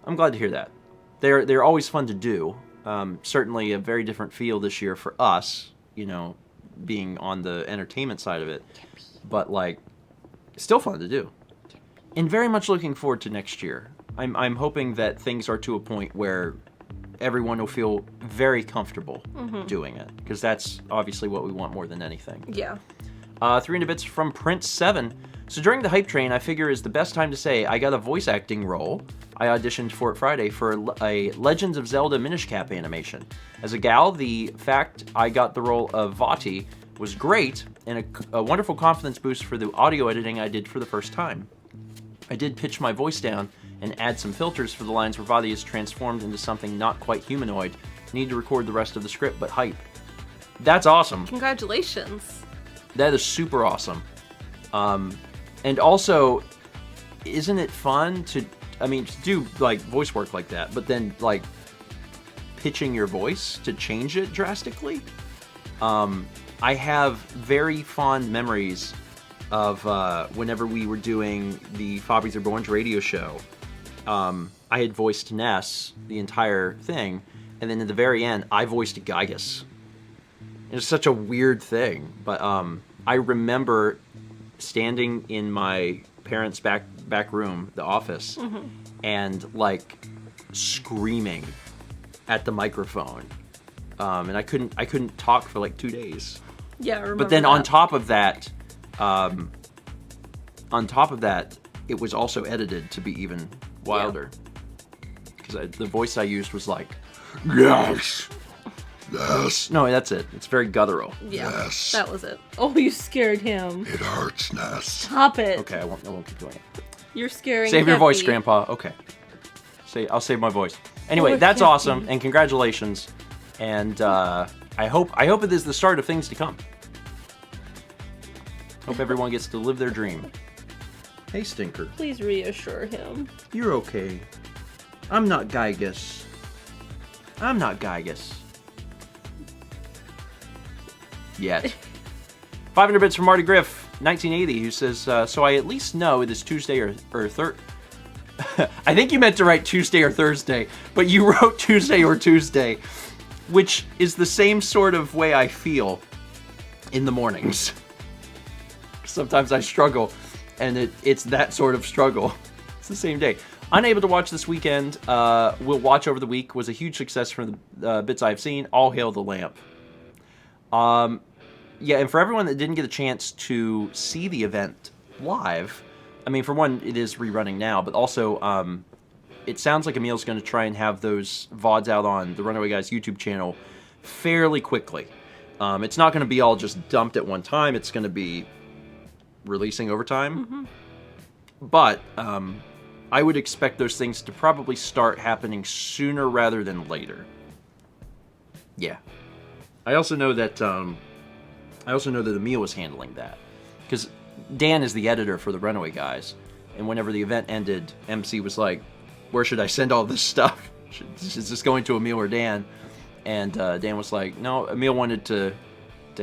I'm glad to hear that. They're always fun to do. Certainly a very different feel this year for us, you know, being on the entertainment side of it. But, like, still fun to do. And very much looking forward to next year. I'm hoping that things are to a point where everyone will feel very comfortable doing it. Because that's obviously what we want more than anything. Yeah. 300 bits from Prince7. So during the hype train, I figure is the best time to say I got a voice acting role. I auditioned for it Friday for a Legends of Zelda Minish Cap animation. As a gal, the fact I got the role of Vati was great and a wonderful confidence boost for the audio editing I did for the first time. I did pitch my voice down and add some filters for the lines where Vati is transformed into something not quite humanoid. Need to record the rest of the script, but hype. That's awesome. Congratulations. That is super awesome. And also, isn't it fun to do, like, voice work like that, but then, like, pitching your voice to change it drastically? I have very fond memories of whenever we were doing the Fobbies Are Born's radio show. I had voiced Ness the entire thing, and then at the very end, I voiced Gygus. It was such a weird thing, but I remember standing in my parents' back room, the office, and, like, screaming at the microphone, and I couldn't talk for like 2 days. Yeah, I remember. But then that. on top of that, it was also edited to be even wilder, because the voice I used was like, yes. Yes. No, that's it. It's very guttural. Yeah, Yes. that was it. Oh, you scared him. It hurts, Ness. Stop it. Okay, I won't keep doing it. You're scaring Save your Peppy. voice, Grandpa. Okay. I'll save my voice. Anyway, that's Peppy. awesome, and congratulations. And I hope it is the start of things to come. Hope everyone gets to live their dream. Hey, Stinker. Please reassure him. You're okay. I'm not Gygus. Yet. 500 bits from Marty Griff, 1980, who says, so I at least know it is Tuesday or I think you meant to write Tuesday or Thursday, but you wrote Tuesday or Tuesday, which is the same sort of way I feel in the mornings. Sometimes I struggle, and it's that sort of struggle. It's the same day. Unable to watch this weekend, will watch over the week, was a huge success from the bits I've seen. All hail the lamp. Yeah, and for everyone that didn't get a chance to see the event live. I mean, for one, it is rerunning now, but also it sounds like Emil's going to try and have those VODs out on the Runaway Guys YouTube channel fairly quickly. It's not going to be all just dumped at one time. It's going to be releasing over time. Mm-hmm. But I would expect those things to probably start happening sooner rather than later. Yeah. I also know that Emil was handling that, because Dan is the editor for the Runaway Guys, and whenever the event ended, MC was like, "Where should I send all this stuff? Is this going to Emil or Dan?" And Dan was like, "No, Emil wanted to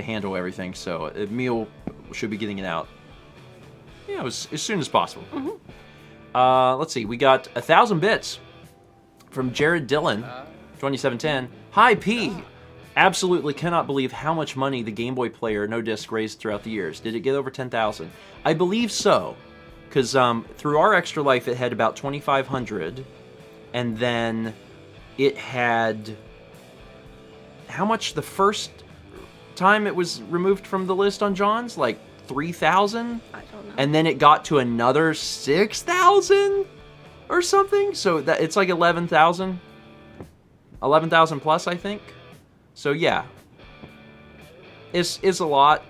handle everything, so Emil should be getting it out, as soon as possible." Mm-hmm. Let's see, we got 1,000 bits from Jared Dillon, 2710. Hi P. Absolutely cannot believe how much money the Game Boy player No Disc raised throughout the years. Did it get over 10,000? I believe so, because through our Extra Life it had about 2,500, and then it had, how much the first time it was removed from the list on John's? Like 3,000? I don't know. And then it got to another 6,000 or something? So that it's like 11,000. 11,000 plus, I think. So yeah, it's a lot,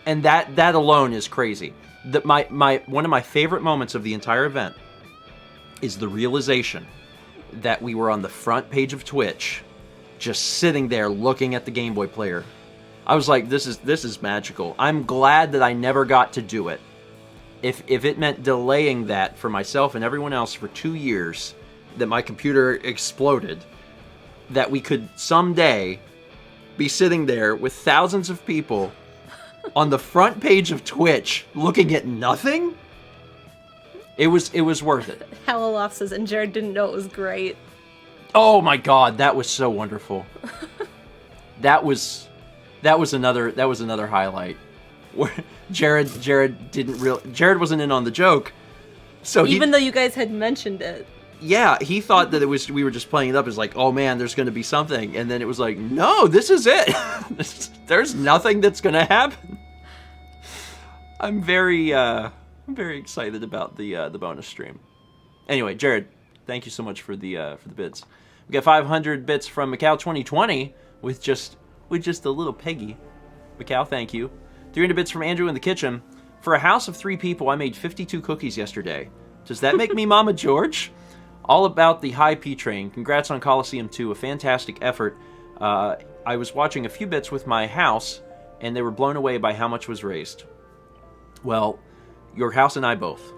and that alone is crazy. One of my favorite moments of the entire event is the realization that we were on the front page of Twitch, just sitting there looking at the Game Boy player. I was like, this is magical. I'm glad that I never got to do it. If it meant delaying that for myself and everyone else for 2 years, that my computer exploded, that we could someday be sitting there with thousands of people on the front page of Twitch looking at nothing, it was worth it. Hallaloft says, and Jared didn't know it was great. Oh my god, that was so wonderful. that was another highlight. Where Jared wasn't in on the joke. So even though you guys had mentioned it. Yeah, he thought that we were just playing it up as like, oh man, there's going to be something, and then it was like, no, this is it. There's nothing that's going to happen. I'm very excited about the bonus stream. Anyway, Jared, thank you so much for the bits. We got 500 bits from Macau 2020 with just a little Peggy. Macau, thank you. 300 bits from Andrew in the kitchen. For a house of 3 people, I made 52 cookies yesterday. Does that make me Mama George? All about the high P train. Congrats on Coliseum 2, a fantastic effort. I was watching a few bits with my house, and they were blown away by how much was raised. Well, your house and I both.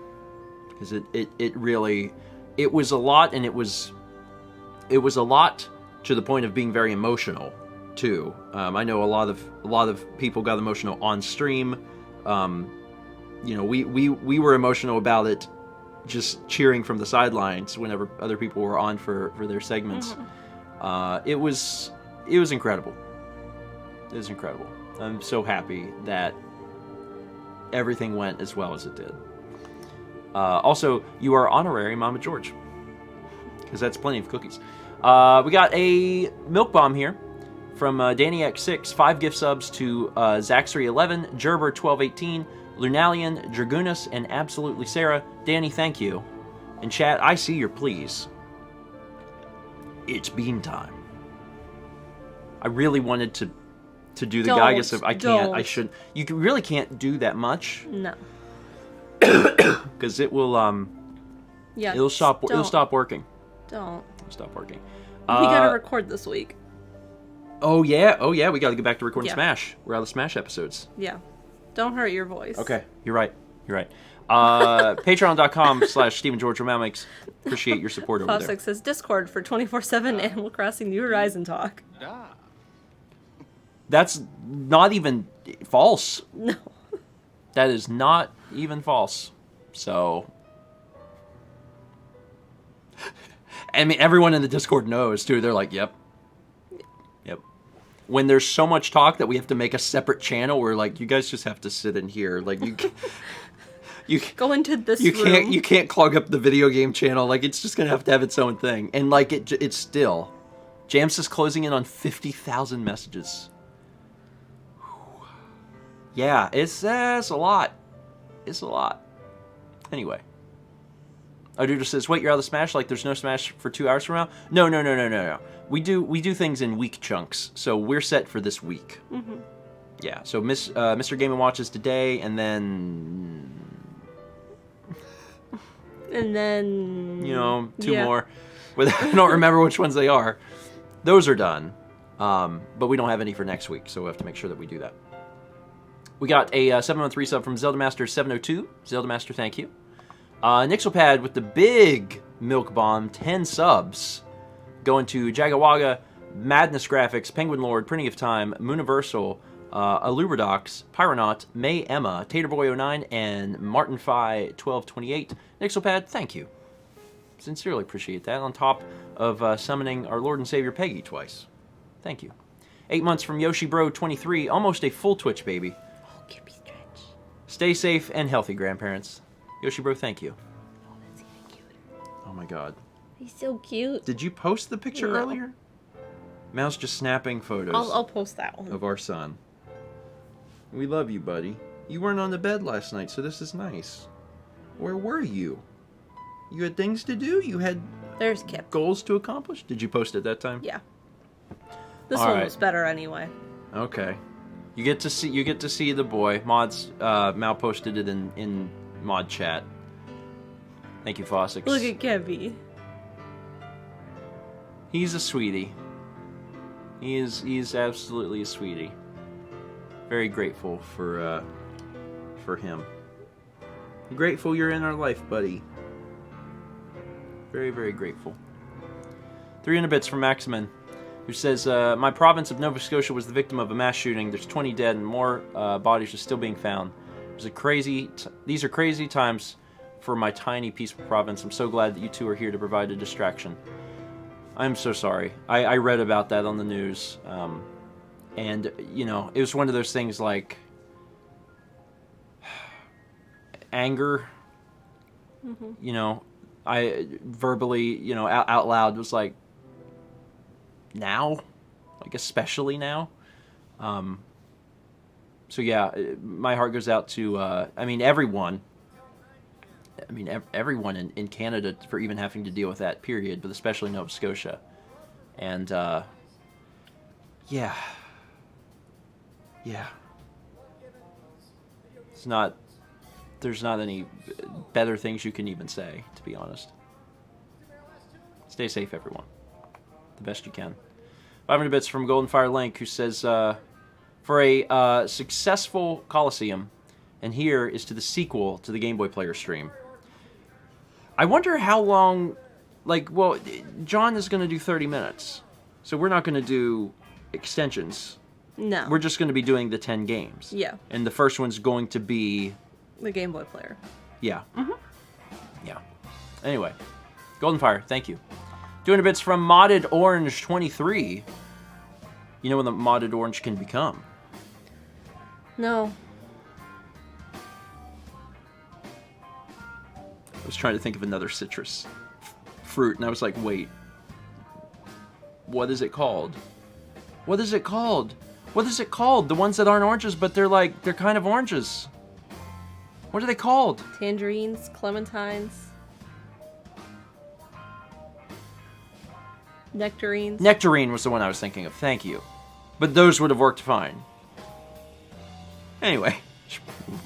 Because it really, it was a lot, and it was a lot to the point of being very emotional, too. I know a lot of people got emotional on stream. We were emotional about it, just cheering from the sidelines whenever other people were on for their segments. Mm-hmm. It was incredible. It was incredible. I'm so happy that everything went as well as it did. Also, you are honorary Mama George, because that's plenty of cookies. We got a milk bomb here from Danny X6, 5 gift subs to Zaxry11, Gerber1218, Lunalian, Dragunus, and Absolutely Sarah. Danny, thank you. And chat, I see your pleas. It's bean time. I really wanted to do the Gygas of I can't. I should. You really can't do that much. No. Because it will Yeah. It'll stop working. Don't. It'll stop working. We gotta record this week. Oh yeah. We gotta get back to recording Yeah. Smash. We're out of Smash episodes. Yeah. Don't hurt your voice. Okay, you're right. Patreon.com/StephenGeorgeRomantics. Appreciate your support over there. Fossex says Discord for 24/7 Animal Crossing New Horizon talk. That's not even false. No. That is not even false. So, I mean, everyone in the Discord knows too. They're like, "Yep." When there's so much talk that we have to make a separate channel, we're like, "You guys just have to sit in here." Like you go into this room. You can't clog up the video game channel. Like, it's just gonna have to have its own thing. And like it's still, Jams is closing in on 50,000 messages. Yeah, it's a lot. is a lot. Anyway. Oduda says, wait, you're out of Smash? Like there's no Smash for 2 hours from now? No. We do things in week chunks, so we're set for this week. Mm-hmm. Yeah, so Mr. Game & Watch is today, and then... And then... You know, 2 more. I don't remember which ones they are. Those are done. But we don't have any for next week, so we have to make sure that we do that. We got a 713 sub from Zelda Master 702. Zelda Master, thank you. Nixelpad with the big milk bomb, 10 subs. Going to Jagawaga, Madness Graphics, Penguin Lord, Printing of Time, Mooniversal, Aluberdox, Pyronaut, May Emma, Taterboy09, and Martin Phi 1228. Nixelpad, thank you. Sincerely appreciate that. On top of summoning our Lord and Savior Peggy twice. Thank you. 8 months from Yoshi Bro 23, almost a full Twitch baby. Oh, Kippy Stretch. Stay safe and healthy, grandparents. Yoshi Bro, thank you. Oh, that's even cuter. Oh my god. He's so cute. Did you post the picture No. earlier? Mal's just snapping photos I'll post that one. of our son. We love you, buddy. You weren't on the bed last night, so this is nice. Where were you? You had things to do? You had There's Kip. goals to accomplish? Did you post it that time? Yeah. This All one right. was better anyway. Okay. You get to see the boy. Mal posted it in mod chat. Thank you, Fossix. Look at Kevy. He's a sweetie. He is absolutely a sweetie. Very grateful for him. Grateful you're in our life, buddy. Very, very grateful. 300 bits from Maximin, who says, my province of Nova Scotia was the victim of a mass shooting. There's 20 dead and more bodies are still being found. These are crazy times for my tiny, peaceful province. I'm so glad that you two are here to provide a distraction. I'm so sorry. I read about that on the news. And, you know, it was one of those things like anger. Mm-hmm. You know, I verbally, you know, out loud was like, now? Like, especially now? So, yeah, my heart goes out to, everyone. Everyone in Canada for even having to deal with that, period, but especially Nova Scotia. And, yeah. There's not any better things you can even say, to be honest. Stay safe, everyone. The best you can. 500 bits from Golden Fire Link, who says, for a successful Coliseum, and here is to the sequel to the Game Boy Player stream. I wonder how long, John is going to do 30 minutes, so we're not going to do extensions. No. We're just going to be doing the 10 games. Yeah. And the first one's going to be... The Game Boy Player. Yeah. Mm-hmm. Yeah. Anyway. Golden Fire, thank you. 200 bits from Modded Orange 23. You know when the Modded Orange can become? No. I was trying to think of another citrus fruit, and I was like, wait. What is it called? What is it called? What is it called? The ones that aren't oranges, but they're kind of oranges. What are they called? Tangerines, clementines, nectarines. Nectarine was the one I was thinking of. Thank you. But those would have worked fine. Anyway,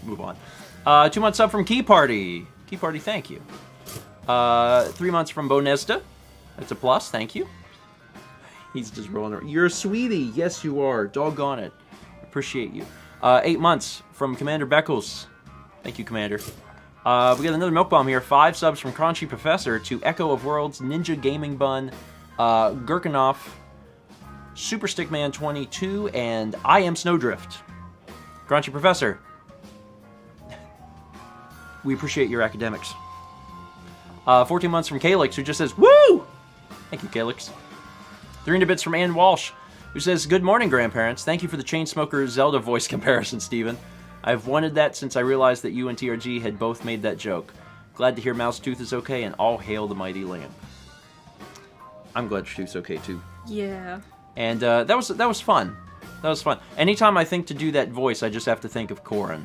move on. 2 months up from Key Party. Key Party, thank you. 3 months from Bonesta. That's a plus, thank you. He's just rolling around. You're a sweetie. Yes, you are. Doggone it. Appreciate you. 8 months from Commander Beckles. Thank you, Commander. We got another milk bomb here. 5 subs from Crunchy Professor to Echo of Worlds, Ninja Gaming Bun, Gherkinoff, Super Stickman 22, and I Am Snowdrift. Crunchy Professor, we appreciate your academics. 14 months from Calix, who just says, woo! Thank you, Calix. 300 bits from Ann Walsh, who says, good morning, grandparents. Thank you for the Chainsmoker Zelda voice comparison, Steven. I've wanted that since I realized that you and TRG had both made that joke. Glad to hear Mouse Tooth is okay, and all hail the mighty lamp. I'm glad your tooth's okay, too. Yeah. And that was fun. That was fun. Anytime I think to do that voice, I just have to think of Corrin.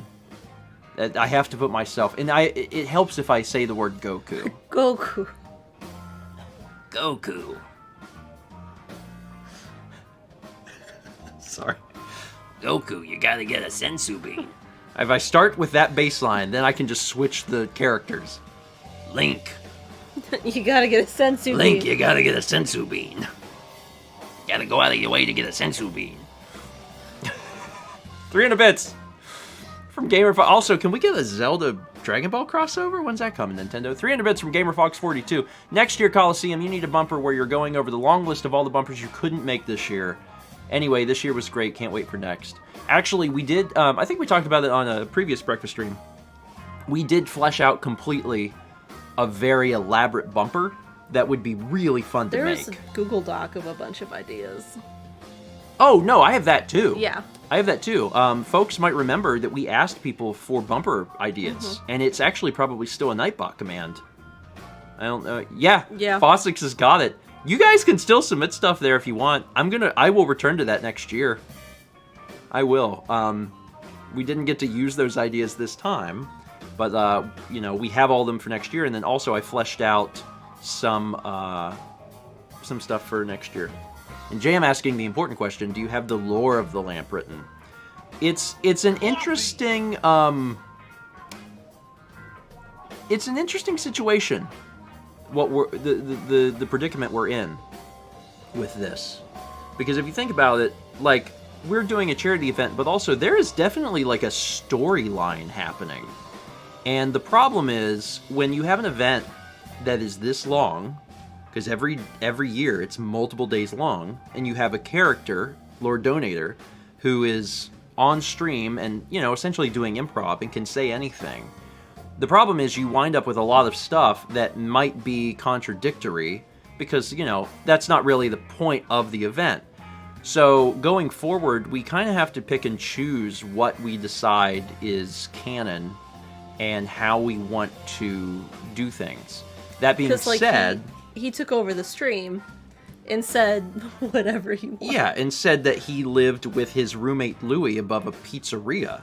I have to put myself, and it helps if I say the word Goku. Goku. Goku. Sorry. Goku, you gotta get a sensu bean. If I start with that baseline, then I can just switch the characters. Link. You gotta get a sensu Link, bean. you gotta get a sensu bean. Gotta go out of your way to get a sensu bean. 300 bits from GamerFox. Also, can we get a Zelda Dragon Ball crossover? When's that coming, Nintendo? 300 bits from GamerFox42. Next year, Coliseum, you need a bumper where you're going over the long list of all the bumpers you couldn't make this year. Anyway, this year was great. Can't wait for next. Actually, we did, I think we talked about it on a previous breakfast stream. We did flesh out completely a very elaborate bumper that would be really fun to make. There's a Google Doc of a bunch of ideas. Oh, no, I have that too. Yeah. I have that too. Folks might remember that we asked people for bumper ideas, and it's actually probably still a Nightbot command. I don't know. Yeah. Fossix has got it. You guys can still submit stuff there if you want. I will return to that next year. I will. We didn't get to use those ideas this time, but we have all of them for next year, and then also I fleshed out some stuff for next year. And Jam asking the important question: do you have the lore of the lamp written? It's an interesting situation. What we're the predicament we're in with this, because if you think about it, like, we're doing a charity event, but also there is definitely like a storyline happening, and the problem is when you have an event that is this long, because every year it's multiple days long, and you have a character, Lord Donator, who is on stream and essentially doing improv and can say anything. The problem is you wind up with a lot of stuff that might be contradictory because, that's not really the point of the event. So going forward, we kind of have to pick and choose what we decide is canon and how we want to do things. That being said... He took over the stream and said whatever he wanted. Yeah, and said that he lived with his roommate Louie above a pizzeria.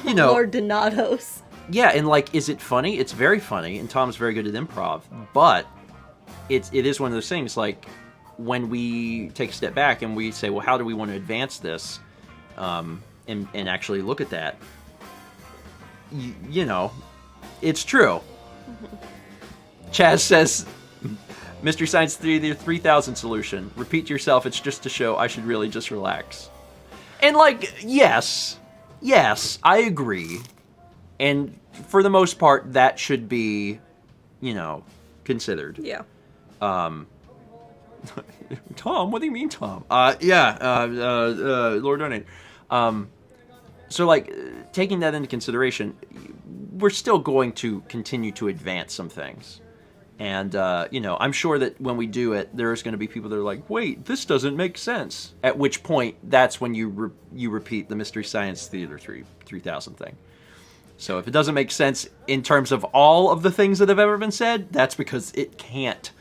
Lord Donatos. Yeah, and is it funny? It's very funny, and Tom's very good at improv, but it is one of those things, like, when we take a step back and we say, well, how do we want to advance this, and actually look at that, it's true. Chaz says, Mystery Science 3, the 3000 solution. Repeat to yourself, it's just to show I should really just relax. And, yes, I agree. And for the most part, that should be, considered. Yeah. Tom, what do you mean, Tom? Lord Donate. So, taking that into consideration, we're still going to continue to advance some things. And, I'm sure that when we do it, there's going to be people that are like, wait, this doesn't make sense. At which point, that's when you repeat the Mystery Science Theater 3000 thing. So if it doesn't make sense in terms of all of the things that have ever been said, that's because it can't.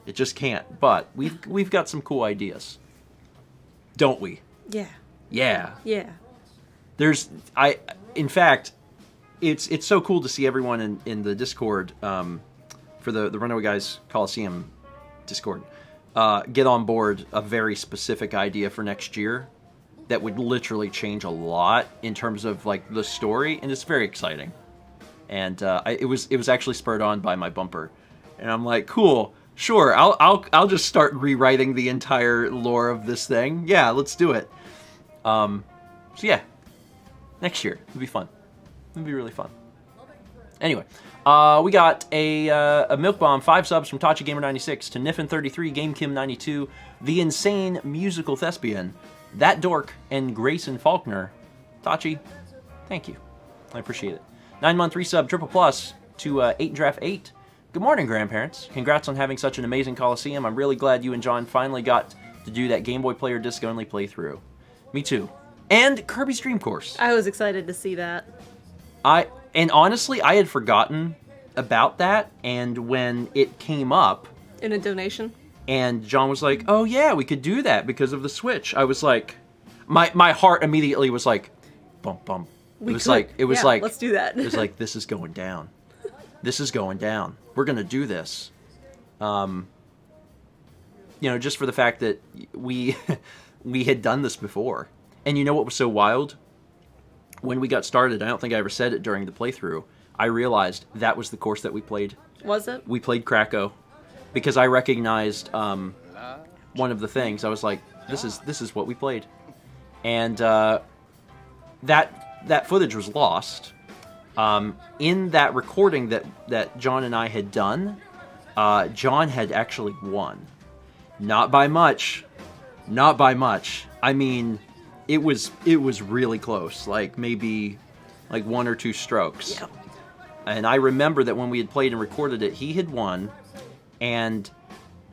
It just can't. But we've got some cool ideas. Don't we? Yeah. Yeah. Yeah. In fact, it's so cool to see everyone in the Discord, for the Runaway Guys Coliseum Discord, get on board a very specific idea for next year that would literally change a lot in terms of the story, and it's very exciting. And it was actually spurred on by my bumper, and I'm like, cool, sure, I'll just start rewriting the entire lore of this thing. Yeah, let's do it. So yeah, next year it'll be fun. It'll be really fun. Anyway, we got a Milk Bomb, 5 subs from Tachi Gamer 96 to Niffin33, GameKim 92, The Insane Musical Thespian, That Dork, and Grayson Faulkner. Tachi, thank you. I appreciate it. 9-month resub, Triple Plus to 8 Draft 8. Good morning, grandparents. Congrats on having such an amazing Coliseum. I'm really glad you and John finally got to do that Game Boy Player disc-only playthrough. Me too. And Kirby's Dream Course. I was excited to see that. And honestly, I had forgotten about that, and when it came up... In a donation? And John was like, oh yeah, we could do that because of the Switch. I was like... My heart immediately was like, bump, bump, It was like let's do that. It was like, this is going down. This is going down. We're gonna do this. Just for the fact that we had done this before. And you know what was so wild? When we got started, I don't think I ever said it during the playthrough, I realized that was the course that we played. Was it? We played Krakow. Because I recognized one of the things. I was like, this is what we played. And that footage was lost. In that recording that John and I had done, John had actually won. Not by much. Not by much. I mean, it was really close. Like, maybe like 1 or 2 strokes. Yeah. And I remember that when we had played and recorded it, he had won, and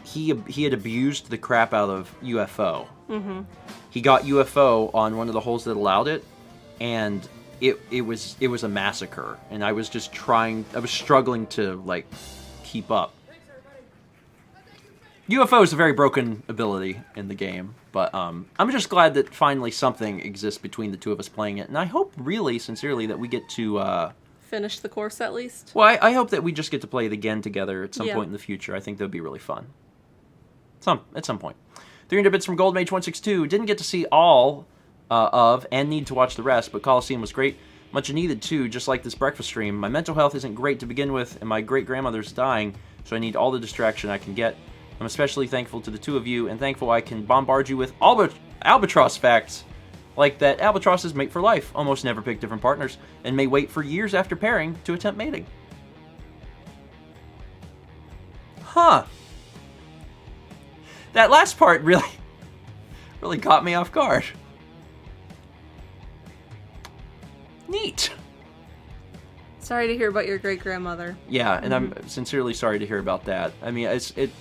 he had abused the crap out of UFO. Mm-hmm. He got UFO on one of the holes that allowed it, and it was a massacre. And I was just struggling to, like, keep up. UFO is a very broken ability in the game, but I'm just glad that finally something exists between the two of us playing it, and I hope really, sincerely, that we get to... finish the course at least. Well, I hope that we just get to play it again together at some point in the future. I think that would be really fun. At some point. 300 bits from GoldMage162. Didn't get to see all of and need to watch the rest, but Coliseum was great. Much needed too, just like this breakfast stream. My mental health isn't great to begin with, and my great-grandmother's dying, so I need all the distraction I can get. I'm especially thankful to the two of you, and thankful I can bombard you with albatross facts, like that albatrosses mate for life, almost never pick different partners, and may wait for years after pairing to attempt mating. Huh. That last part really caught me off guard. Neat. Sorry to hear about your great-grandmother. Yeah, and I'm sincerely sorry to hear about that. I mean, it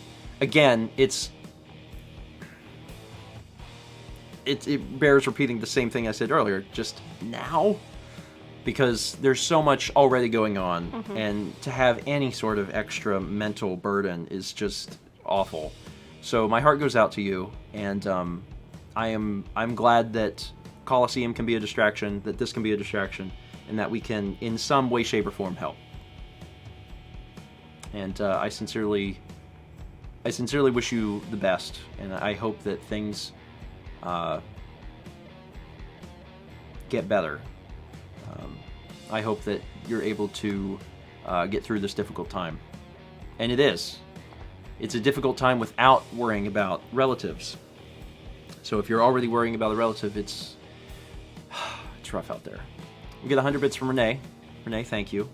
bears repeating the same thing I said earlier, just now, because there's so much already going on, and to have any sort of extra mental burden is just awful. So my heart goes out to you, and I'm glad that Coliseum can be a distraction, that this can be a distraction, and that we can, in some way, shape, or form, help. And I sincerely wish you the best, and I hope that things get better. I hope that you're able to get through this difficult time. And it is. It's a difficult time without worrying about relatives. So if you're already worrying about a relative, it's rough out there. We get 100 bits from Renee. Renee, thank you.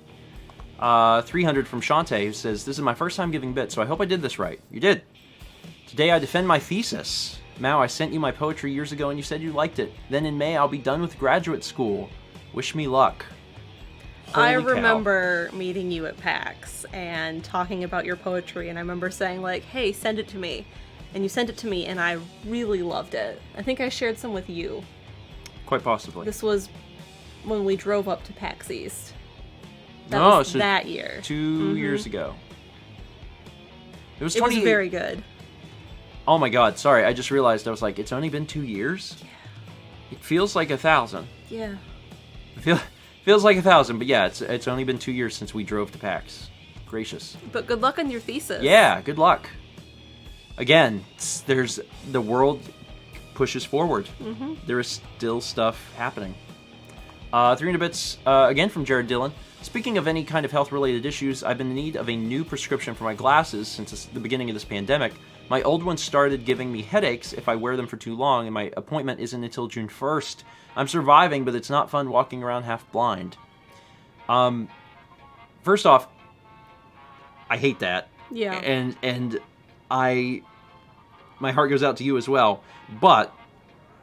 300 from Shantae, who says, "This is my first time giving bits, so I hope I did this right." You did. Today I defend my thesis. Mao, I sent you my poetry years ago and you said you liked it. Then in May I'll be done with graduate school. Wish me luck. I remember meeting you at PAX and talking about your poetry, and I remember saying, like, hey, send it to me. And you sent it to me, and I really loved it. I think I shared some with you. Quite possibly. This was when we drove up to PAX East. That was that year. 2 years ago. It was very good. Oh my god, sorry, I just realized, I was like, it's only been 2 years? Yeah. It feels like 1,000. Yeah. It feels like 1,000, but yeah, it's only been 2 years since we drove to PAX. Gracious. But good luck on your thesis. Yeah, good luck. Again, the world pushes forward. There is still stuff happening. 300 bits, again from Jared Dillon. Speaking of any kind of health-related issues, I've been in need of a new prescription for my glasses since the beginning of this pandemic. My old ones started giving me headaches if I wear them for too long, and my appointment isn't until June 1st. I'm surviving, but it's not fun walking around half blind. First off, I hate that. Yeah. And my heart goes out to you as well. But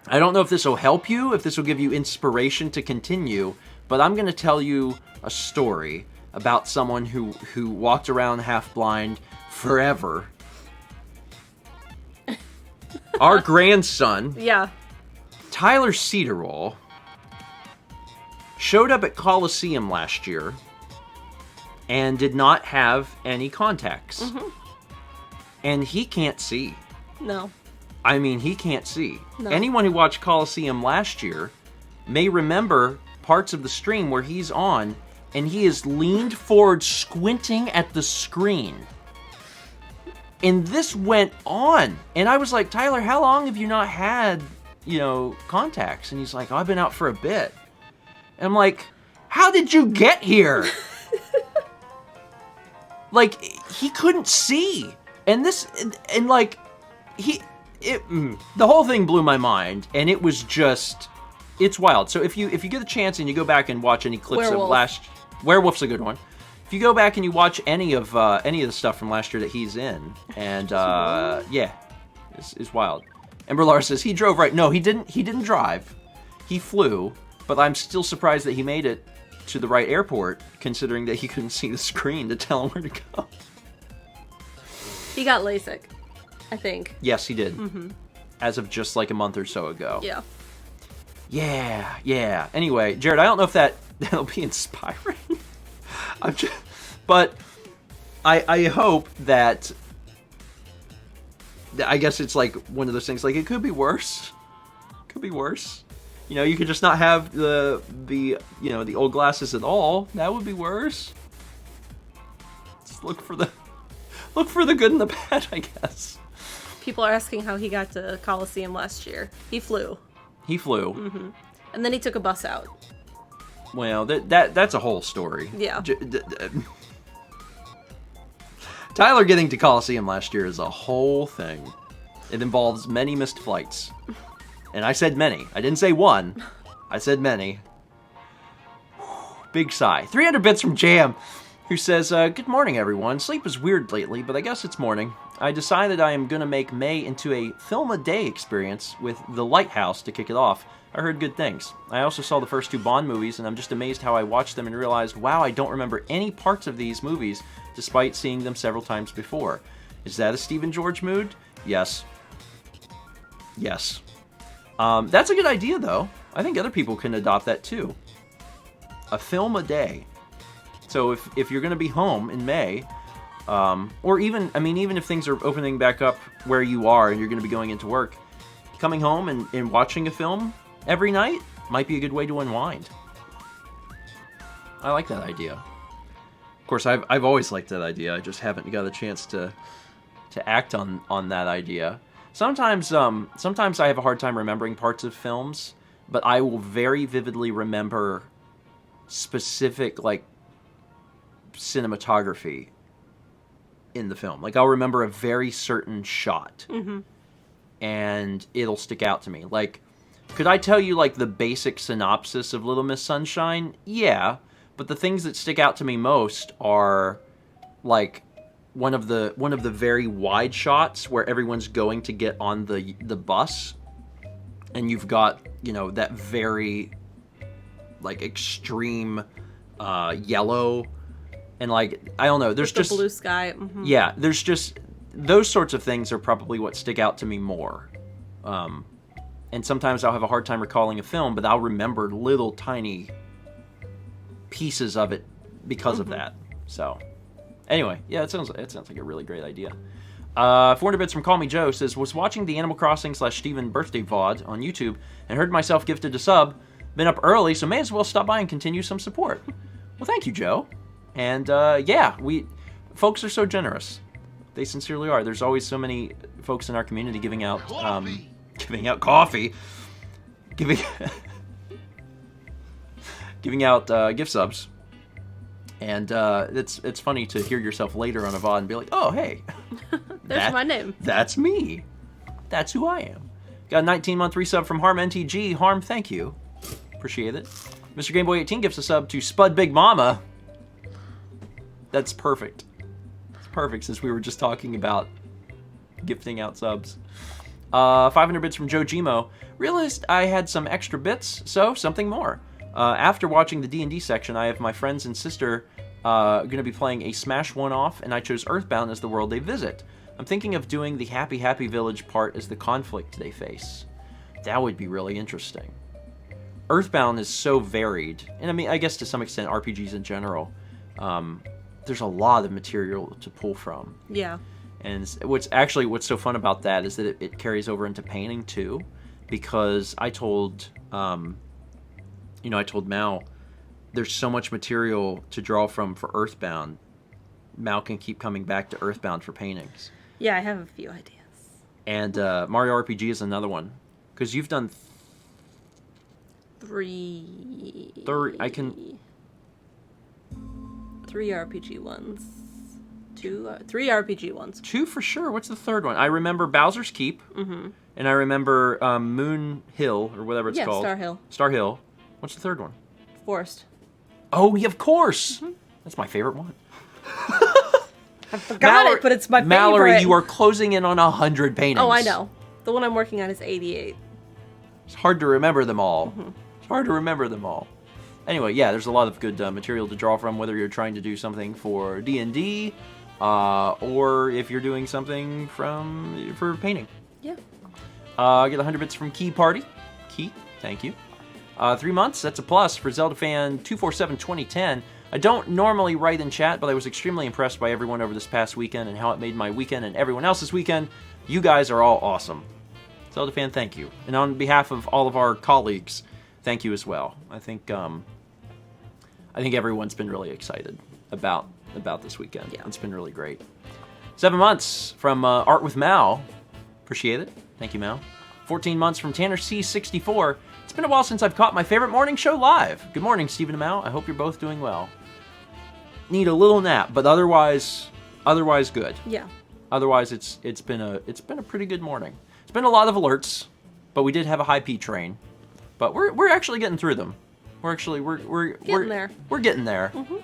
I don't know if this will help you, if this will give you inspiration to continue, but I'm going to tell you a story about someone who walked around half blind forever. Our grandson, Tyler Cedarall, showed up at Coliseum last year and did not have any contacts. And he can't see. No. I mean, he can't see. No. Anyone who watched Coliseum last year may remember parts of the stream where he's on, and he is leaned forward, squinting at the screen. And this went on. And I was like, Tyler, how long have you not had, contacts? And he's like, oh, I've been out for a bit. And I'm like, how did you get here? Like, he couldn't see. And the whole thing blew my mind. And it was just, it's wild. So if you get a chance and you go back and watch any clips of Werewolf's a good one. If you go back and you watch any of the stuff from last year that he's in, and it's wild. Ember Lar says he drove right. No, he didn't drive. He flew, but I'm still surprised that he made it to the right airport, considering that he couldn't see the screen to tell him where to go. He got LASIK, I think. Yes, he did. Mm-hmm. As of just like a month or so ago. Yeah. Yeah. Anyway, Jared, I don't know if that'll be inspiring. But I hope that. I guess it's like one of those things. Like, it could be worse. You could just not have the old glasses at all. That would be worse. Just look for the good and the bad, I guess. People are asking how he got to Coliseum last year. He flew. Mm-hmm. And then he took a bus out. Well, that's a whole story. Yeah. Tyler getting to Coliseum last year is a whole thing. It involves many missed flights. And I said many. I didn't say one. I said many. Big sigh. 300 bits from Jam, who says, good morning, everyone. Sleep is weird lately, but I guess it's morning. I decided I am going to make May into a film-a-day experience with The Lighthouse to kick it off. I heard good things. I also saw the first 2 Bond movies, and I'm just amazed how I watched them and realized, wow, I don't remember any parts of these movies, despite seeing them several times before. Is that a Stephen George mood? Yes. That's a good idea, though. I think other people can adopt that, too. A film a day. So if you're going to be home in May, or even if things are opening back up where you are and you're going to be going into work, coming home and watching a film every night might be a good way to unwind. I like that idea. Of course, I've always liked that idea. I just haven't got a chance to act on that idea. Sometimes I have a hard time remembering parts of films, but I will very vividly remember specific, like, cinematography in the film. Like, I'll remember a very certain shot. Mm-hmm. And it'll stick out to me. Like, could I tell you, like, the basic synopsis of Little Miss Sunshine? Yeah, but the things that stick out to me most are, like, one of the very wide shots where everyone's going to get on the bus, and you've got, that very, like, extreme yellow, and, like, I don't know, there's just... the blue sky. Mm-hmm. Yeah, there's just... Those sorts of things are probably what stick out to me more. And sometimes I'll have a hard time recalling a film, but I'll remember little tiny pieces of it because of that. So, anyway, yeah, it sounds like a really great idea. 400 bits from Call Me Joe says, was watching the Animal Crossing /Steven birthday VOD on YouTube and heard myself gifted a sub. Been up early, so may as well stop by and continue some support. Well, thank you, Joe. And folks are so generous. They sincerely are. There's always so many folks in our community giving out coffee, giving out gift subs, and it's funny to hear yourself later on a VOD and be like, oh hey, there's my name. That's me. That's who I am. Got a 19-month resub from Harm NTG. Harm, thank you. Appreciate it. Mr. Gameboy 18 gives a sub to Spud Big Mama. That's perfect. Perfect, since we were just talking about gifting out subs. 500 bits from Joe Gmo. Realized I had some extra bits, so something more. After watching the D&D section, I have my friends and sister going to be playing a Smash one-off, and I chose Earthbound as the world they visit. I'm thinking of doing the Happy Happy Village part as the conflict they face. That would be really interesting. Earthbound is so varied, and I mean, I guess to some extent RPGs in general. There's a lot of material to pull from. Yeah. And what's so fun about that is that it carries over into painting too, because I told you know, I told Mal, there's so much material to draw from for Earthbound. Mal can keep coming back to Earthbound for paintings. Yeah, I have a few ideas. And Mario RPG is another one. Because you've done... Three RPG ones. Three RPG ones. 2 for sure. What's the third one? I remember Bowser's Keep. Mm-hmm. And I remember Moon Hill, or whatever it's called. Star Hill. Star Hill. What's the third one? Forest. Oh, yeah, of course! Mm-hmm. That's my favorite one. I forgot it, but it's my favorite. Mallory, you are closing in on 100 paintings. Oh, I know. The one I'm working on is 88. It's hard to remember them all. Mm-hmm. It's hard to remember them all. Anyway, yeah, there's a lot of good material to draw from, whether you're trying to do something for D&D, or if you're doing something for painting. Yeah. I get 100 bits from Key Party. Key, thank you. 3 months, that's a plus for Zelda Fan 247 2010. I don't normally write in chat, but I was extremely impressed by everyone over this past weekend and how it made my weekend and everyone else's weekend. You guys are all awesome. Zelda Fan, thank you. And on behalf of all of our colleagues, thank you as well. I think everyone's been really excited about this weekend. Yeah. It's been really great. 7 months from Art with Mal. Appreciate it. Thank you, Mal. 14 months from Tanner C64. It's been a while since I've caught my favorite morning show live. Good morning, Stephen and Mal. I hope you're both doing well. Need a little nap, but otherwise good. Yeah. Otherwise, it's been a pretty good morning. It's been a lot of alerts, but we did have a high P train. But we're actually getting through them. We're getting there. We're getting there. Mm-hmm.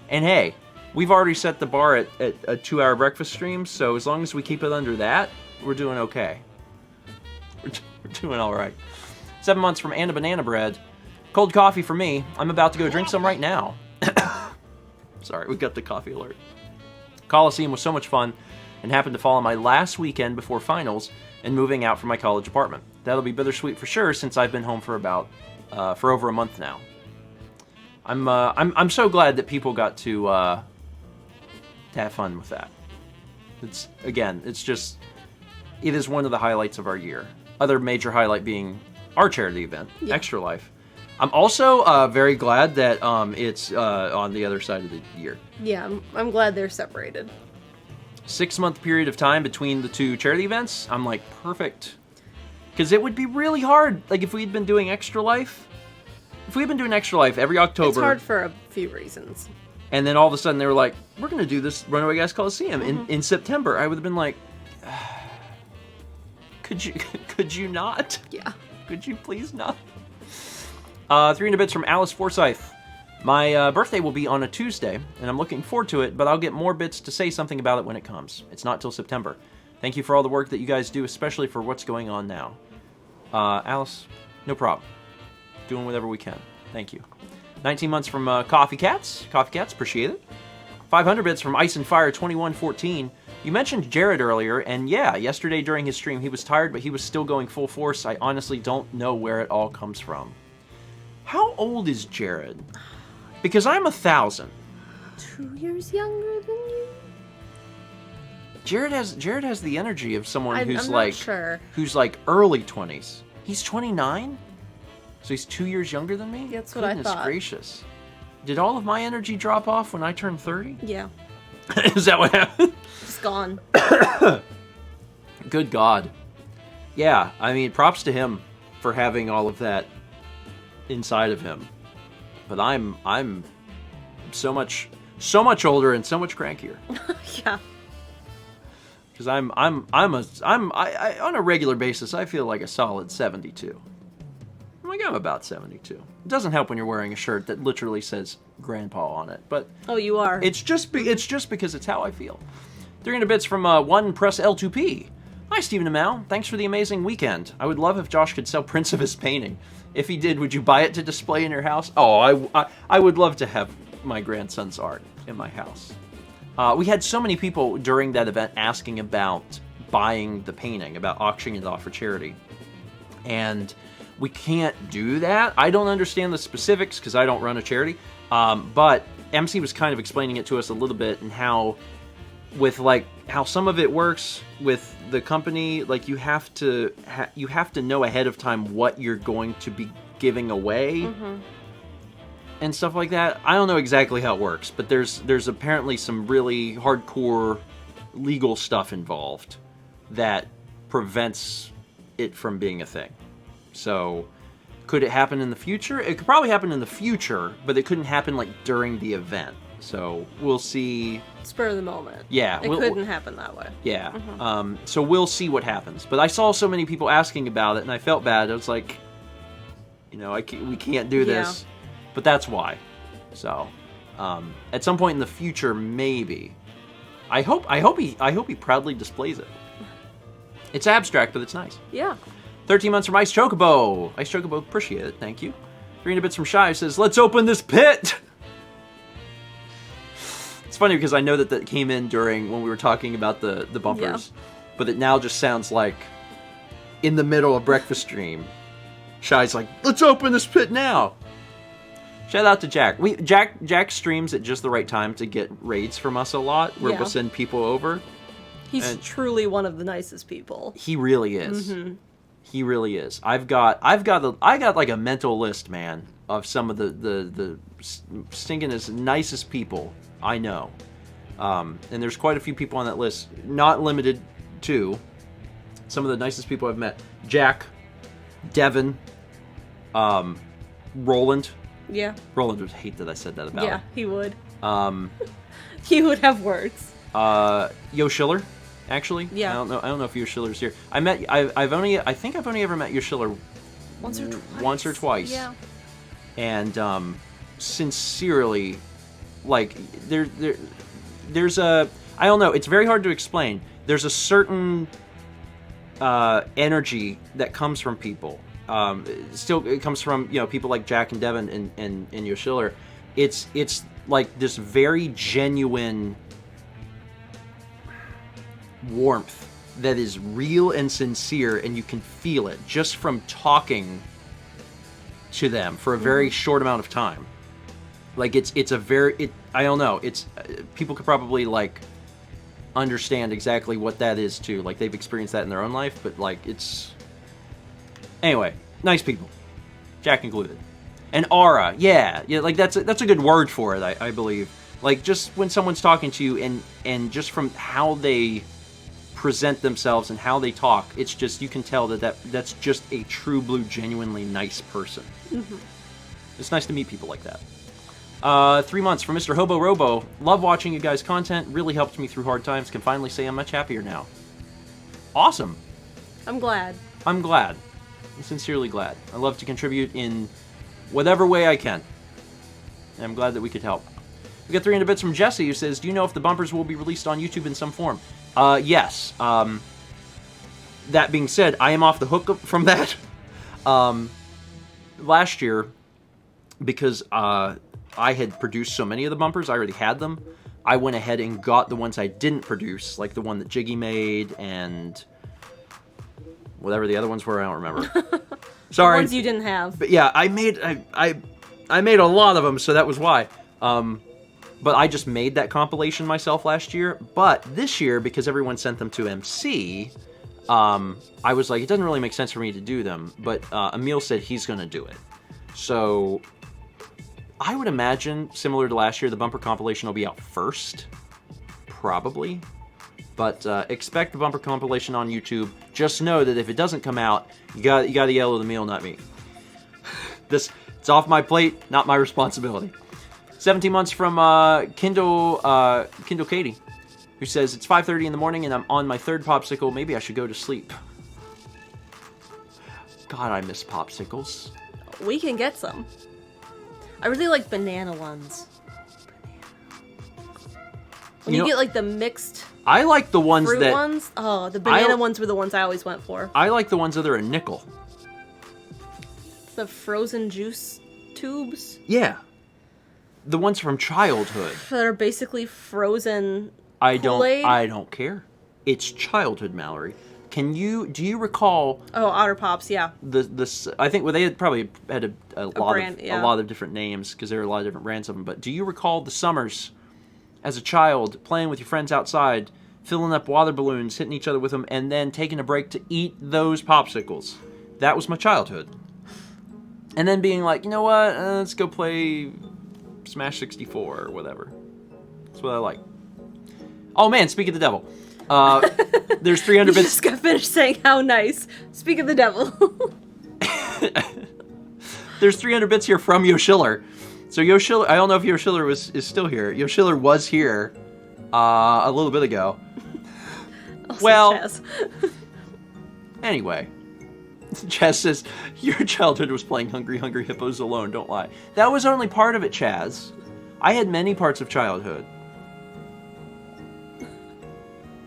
And hey, we've already set the bar at a 2-hour breakfast stream, so as long as we keep it under that, we're doing okay. We're doing all right. 7 months from Anna Banana Bread. Cold coffee for me. I'm about to go drink some right now. Sorry, we got the coffee alert. Coliseum was so much fun and happened to fall on my last weekend before finals and moving out from my college apartment. That'll be bittersweet for sure since I've been home for over a month now. I'm so glad that people got to have fun with that. It is one of the highlights of our year. Other major highlight being our charity event, yeah. Extra Life. I'm also very glad that it's on the other side of the year. Yeah, I'm glad they're separated. 6-month period of time between the two charity events. I'm like, perfect. Because it would be really hard. Like, if we'd been doing Extra Life. If we'd been doing Extra Life every October. It's hard for a few reasons. And then all of a sudden they were like, we're going to do this Runaway Gas Coliseum in September. I would have been like, could you not? Yeah. Could you please not? 300 bits from Alice Forsyth. My birthday will be on a Tuesday, and I'm looking forward to it, but I'll get more bits to say something about it when it comes. It's not till September. Thank you for all the work that you guys do, especially for what's going on now. Alice, no problem. Doing whatever we can. Thank you. 19 months from Coffee Cats. Coffee Cats, appreciate it. 500 bits from Ice and Fire 2114. You mentioned Jared earlier, and yeah, yesterday during his stream he was tired, but he was still going full force. I honestly don't know where it all comes from. How old is Jared? Because I'm 1,000. 2 years younger than you? Jared has the energy of someone who's who's like early 20s. He's 29? So he's 2 years younger than me? That's what I thought. Goodness gracious. Did all of my energy drop off when I turned 30? Yeah. Is that what happened? It's gone. Good God. Yeah, I mean, props to him for having all of that inside of him. But I'm so much older and so much crankier. Yeah. Because I'm on a regular basis I feel like a solid 72. I'm about 72. It doesn't help when you're wearing a shirt that literally says Grandpa on it, but oh, you are. It's just because it's how I feel. 300 bits from one Press L2P. Hi, Stephen and Mal. Thanks for the amazing weekend. I would love if Josh could sell prints of his painting. If he did, would you buy it to display in your house? Oh, I would love to have my grandson's art in my house. We had so many people during that event asking about buying the painting, about auctioning it off for charity, and we can't do that. I don't understand the specifics because I don't run a charity. But MC was kind of explaining it to us a little bit, and how some of it works with the company. Like, you have to know ahead of time what you're going to be giving away. Mm-hmm. and stuff like that. I don't know exactly how it works, but there's apparently some really hardcore legal stuff involved that prevents it from being a thing. So, could it happen in the future? It could probably happen in the future, but it couldn't happen like during the event. So we'll see. Spur of the moment. Yeah, it couldn't happen that way. Yeah. So we'll see what happens. But I saw so many people asking about it, and I felt bad. I was like, we can't do this. But that's why. So, at some point in the future, maybe. I hope he proudly displays it. It's abstract, but it's nice. Yeah. 13 months from Ice Chocobo. Ice Chocobo, appreciate it. Thank you. 300 bits from Shy says, let's open this pit. It's funny because I know that came in during when we were talking about the bumpers, but it now just sounds like in the middle of breakfast stream. Shy's like, let's open this pit now. Shout out to Jack. Jack streams at just the right time to get raids from us a lot, where we'll send people over. He's truly one of the nicest people. He really is. He really is. I got like a mental list, man, of some of the stinking nicest people I know. And there's quite a few people on that list, not limited to some of the nicest people I've met. Jack, Devin, Roland. Yeah. Roland would hate that I said that about him. Yeah, he would. He would have words. Yo Schiller, actually. Yeah. I don't know if Yo Schiller's here. I think I've only ever met Yo Schiller once or twice. Yeah. And sincerely, like there's a, I don't know, it's very hard to explain. There's a certain energy that comes from people. It comes from people like Jack and Devin and Yo Schiller. It's like this very genuine warmth that is real and sincere, and you can feel it just from talking to them for a very short amount of time. Like I don't know, it's people could probably like understand exactly what that is too. Like they've experienced that in their own life, but like anyway, nice people. Jack included. And aura, yeah, like that's a good word for it, I believe. Like just when someone's talking to you and just from how they present themselves and how they talk, it's just, you can tell that's just a true blue, genuinely nice person. It's nice to meet people like that. 3 months from Mr. Hobo Robo. Love watching you guys' content. Really helped me through hard times. Can finally say I'm much happier now. Awesome. I'm glad. I'm glad. I'm sincerely glad. I love to contribute in whatever way I can. And I'm glad that we could help. We got 300 bits from Jesse, who says, do you know if the bumpers will be released on YouTube in some form? Yes. That being said, I am off the hook from that. Last year, because I had produced so many of the bumpers, I already had them. I went ahead and got the ones I didn't produce, like the one that Jiggy made and whatever the other ones were, I don't remember. Sorry. The ones you didn't have. But yeah, I made a lot of them, so that was why. But I just made that compilation myself last year. But this year, because everyone sent them to MC, I was like, it doesn't really make sense for me to do them. But Emil said he's going to do it. So I would imagine, similar to last year, the bumper compilation will be out first. Probably. But expect the bumper compilation on YouTube. Just know that if it doesn't come out, you got to yell at Emil, not me. It's off my plate, not my responsibility. 17 months from Kindle Katie, who says, it's 5:30 in the morning and I'm on my third popsicle. Maybe I should go to sleep. God, I miss popsicles. We can get some. I really like banana ones. When you get like the mixed I like the ones fruit that... ones. Oh, the banana ones were the ones I always went for. I like the ones that are a nickel. The frozen juice tubes? Yeah. The ones from childhood. That are basically frozen Kool-Aid? I don't care. It's childhood, Mallory. Do you recall... Oh, Otter Pops, yeah. I think they had probably had a lot of different names, because there are a lot of different brands of them, but do you recall the summers as a child, playing with your friends outside, filling up water balloons, hitting each other with them, and then taking a break to eat those popsicles? That was my childhood. And then being like, you know what, let's go play Smash 64 or whatever. That's what I like. Oh man, speak of the devil. There's 300 You bits. just got finished saying how nice. Speak of the devil. There's 300 bits here from Yoshiller. So Yoshiller, I don't know if Yoshiller is still here. Yoshiller was here a little bit ago. Also, Well, Chaz. Anyway, Chaz says, your childhood was playing Hungry Hungry Hippos alone, don't lie. That was only part of it, Chaz. I had many parts of childhood.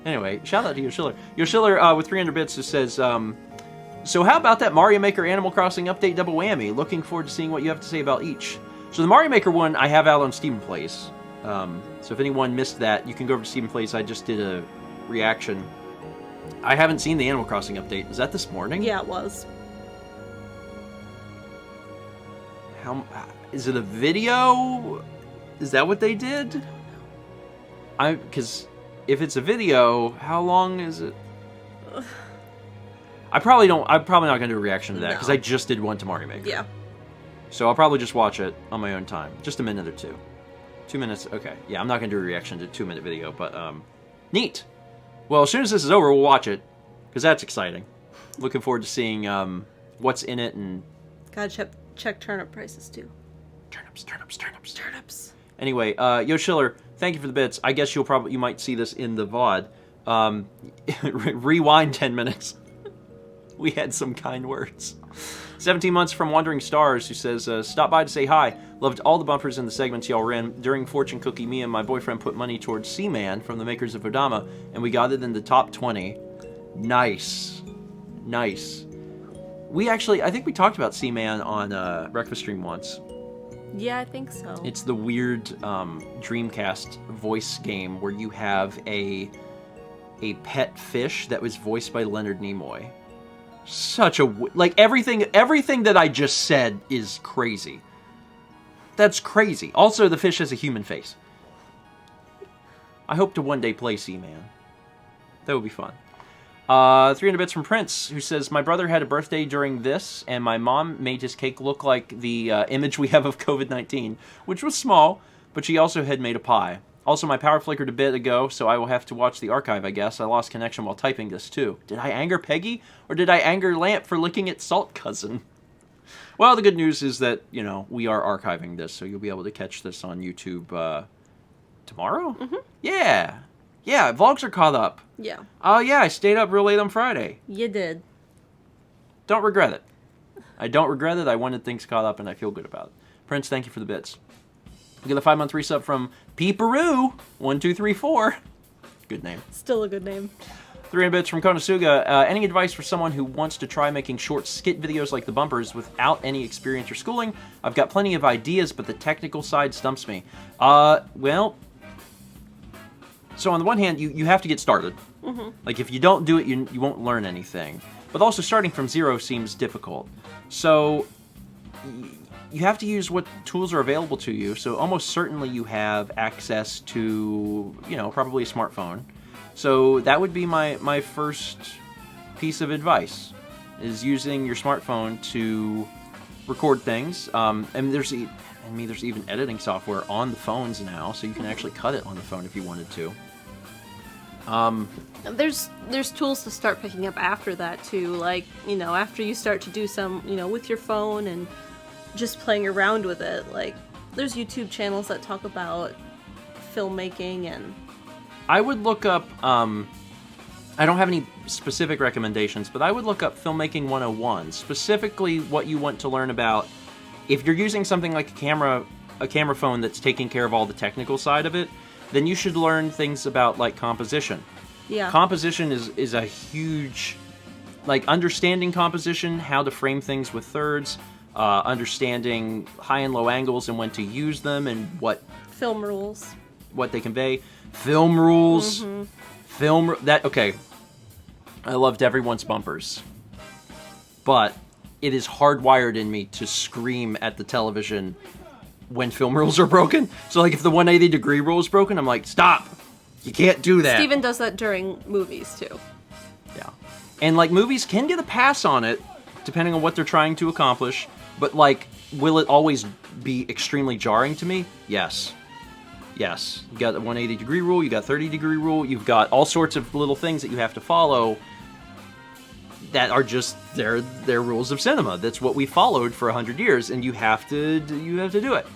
Anyway, shout out to Yoshiller. Yoshiller, with 300 bits, just says, so how about that Mario Maker Animal Crossing update double whammy? Looking forward to seeing what you have to say about each. So the Mario Maker one I have out on Steam Plays. So if anyone missed that, you can go over to Steam Plays. I just did a reaction. I haven't seen the Animal Crossing update. Is that this morning? Yeah, it was. How is it a video? Is that what they did? Because if it's a video, how long is it? I'm probably not gonna do a reaction to that because No. I just did one to Mario Maker. Yeah. So I'll probably just watch it on my own time, just a minute or two. 2 minutes. Okay. Yeah, I'm not gonna do a reaction to a 2-minute video, but neat. Well, as soon as this is over, we'll watch it because that's exciting. Looking forward to seeing what's in it and. Gotta check turnip prices too. Turnips. Anyway, Yoshiller, thank you for the bits. I guess you might see this in the VOD. Rewind 10 minutes. We had some kind words. 17 months from Wandering Stars, who says, stop by to say hi. Loved all the bumpers in the segments y'all ran. During Fortune Cookie, me and my boyfriend put money towards Seaman from the makers of Odama, and we got it in the top 20. Nice. I think we talked about Seaman on Breakfast Stream once. Yeah, I think so. It's the weird Dreamcast voice game where you have a pet fish that was voiced by Leonard Nimoy. Such a everything that I just said is crazy. That's crazy. Also, the fish has a human face. I hope to one day play Seaman. That would be fun. 300 bits from Prince, who says, my brother had a birthday during this, and my mom made his cake look like the image we have of COVID-19, which was small, but she also had made a pie. Also, my power flickered a bit ago, so I will have to watch the archive, I guess. I lost connection while typing this, too. Did I anger Peggy, or did I anger Lamp for licking its salt cousin? Well, the good news is that, we are archiving this, so you'll be able to catch this on YouTube tomorrow? Mm-hmm. Yeah, vlogs are caught up. Yeah. Oh, yeah, I stayed up real late on Friday. You did. Don't regret it. I don't regret it. I wanted things caught up, and I feel good about it. Prince, thank you for the bits. We get a 5-month resub from Peeperoo1234. Good name. Still a good name. 300 bits from Konosuga. Any advice for someone who wants to try making short skit videos like the bumpers without any experience or schooling? I've got plenty of ideas, but the technical side stumps me. Well, so on the one hand, you have to get started. Mm-hmm. Like, if you don't do it, you won't learn anything. But also, starting from zero seems difficult. So you have to use what tools are available to you. So almost certainly you have access to, probably a smartphone. So that would be my first piece of advice, is using your smartphone to record things. And there's even editing software on the phones now, so you can actually cut it on the phone if you wanted to. There's tools to start picking up after that too, like, after you start to do some, with your phone and just playing around with it. Like, there's YouTube channels that talk about filmmaking, and I would look up, I don't have any specific recommendations, but I would look up Filmmaking 101, specifically what you want to learn about. If you're using something like a camera phone that's taking care of all the technical side of it, then you should learn things about, like, composition. yeah. Composition is a huge, understanding composition, how to frame things with thirds, understanding high and low angles and when to use them and what Film rules. What they convey. Film rules. Mm-hmm. Okay. I loved everyone's bumpers. But it is hardwired in me to scream at the television when film rules are broken. So, if the 180-degree rule is broken, I'm like, stop! You can't do that. Steven does that during movies, too. Yeah. And, movies can get a pass on it, depending on what they're trying to accomplish. But, will it always be extremely jarring to me? Yes. Yes. You got the 180-degree rule, you got 30-degree rule, you've got all sorts of little things that you have to follow that are just they're rules of cinema. That's what we followed for 100 years, and you have to do it.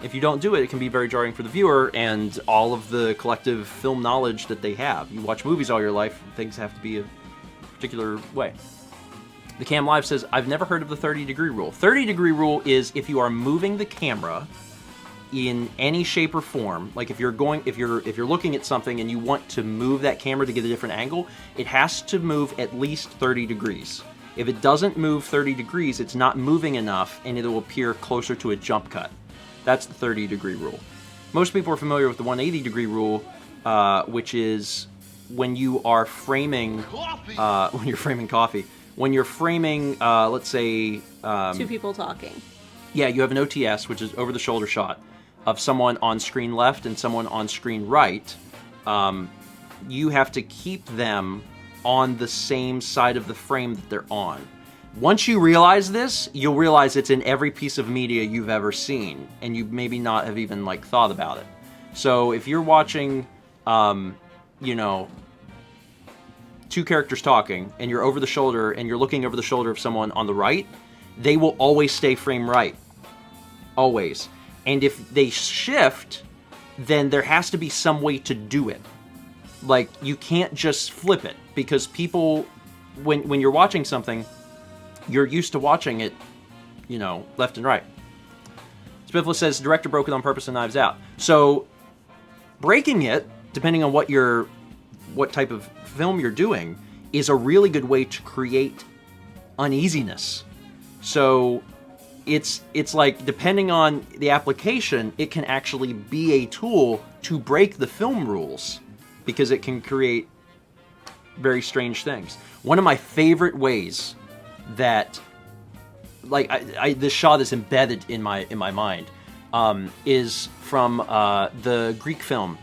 If you don't do it, it can be very jarring for the viewer and all of the collective film knowledge that they have. You watch movies all your life, and things have to be a particular way. The Cam Live says, I've never heard of the 30-degree rule. 30-degree rule is if you are moving the camera in any shape or form, like if you're looking at something and you want to move that camera to get a different angle, it has to move at least 30 degrees. If it doesn't move 30 degrees, it's not moving enough and it'll appear closer to a jump cut. That's the 30-degree rule. Most people are familiar with the 180-degree rule, which is when you are framing, when you're framing, let's say... two people talking. Yeah, you have an OTS, which is over-the-shoulder shot, of someone on screen left and someone on screen right. You have to keep them on the same side of the frame that they're on. Once you realize this, you'll realize it's in every piece of media you've ever seen, and you maybe not have even thought about it. So if you're watching, two characters talking, and you're over the shoulder, and you're looking over the shoulder of someone on the right, they will always stay frame right. Always. And if they shift, then there has to be some way to do it. Like, you can't just flip it, because people, when you're watching something, you're used to watching it, left and right. Spiffless says, director broke it on purpose in Knives Out. So, breaking it, depending on what type of film you're doing, is a really good way to create uneasiness. So, it's like, depending on the application, it can actually be a tool to break the film rules, because it can create very strange things. One of my favorite ways that, like, this shot is embedded in my mind, is from the Greek film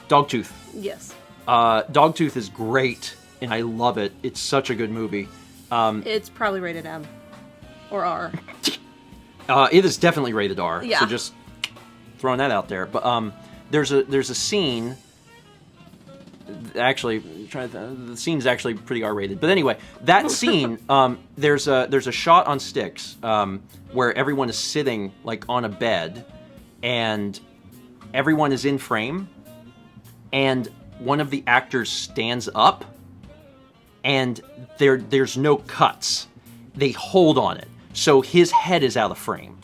Dogtooth. Yes. Dogtooth is great, and I love it. It's such a good movie. It's probably rated M or R. It is definitely rated R. Yeah. So just throwing that out there. But there's a scene. Actually, the scene's actually pretty R-rated. But anyway, that scene, there's a shot on sticks where everyone is sitting like on a bed, and everyone is in frame, and one of the actors stands up, and there's no cuts. They hold on it, so his head is out of frame,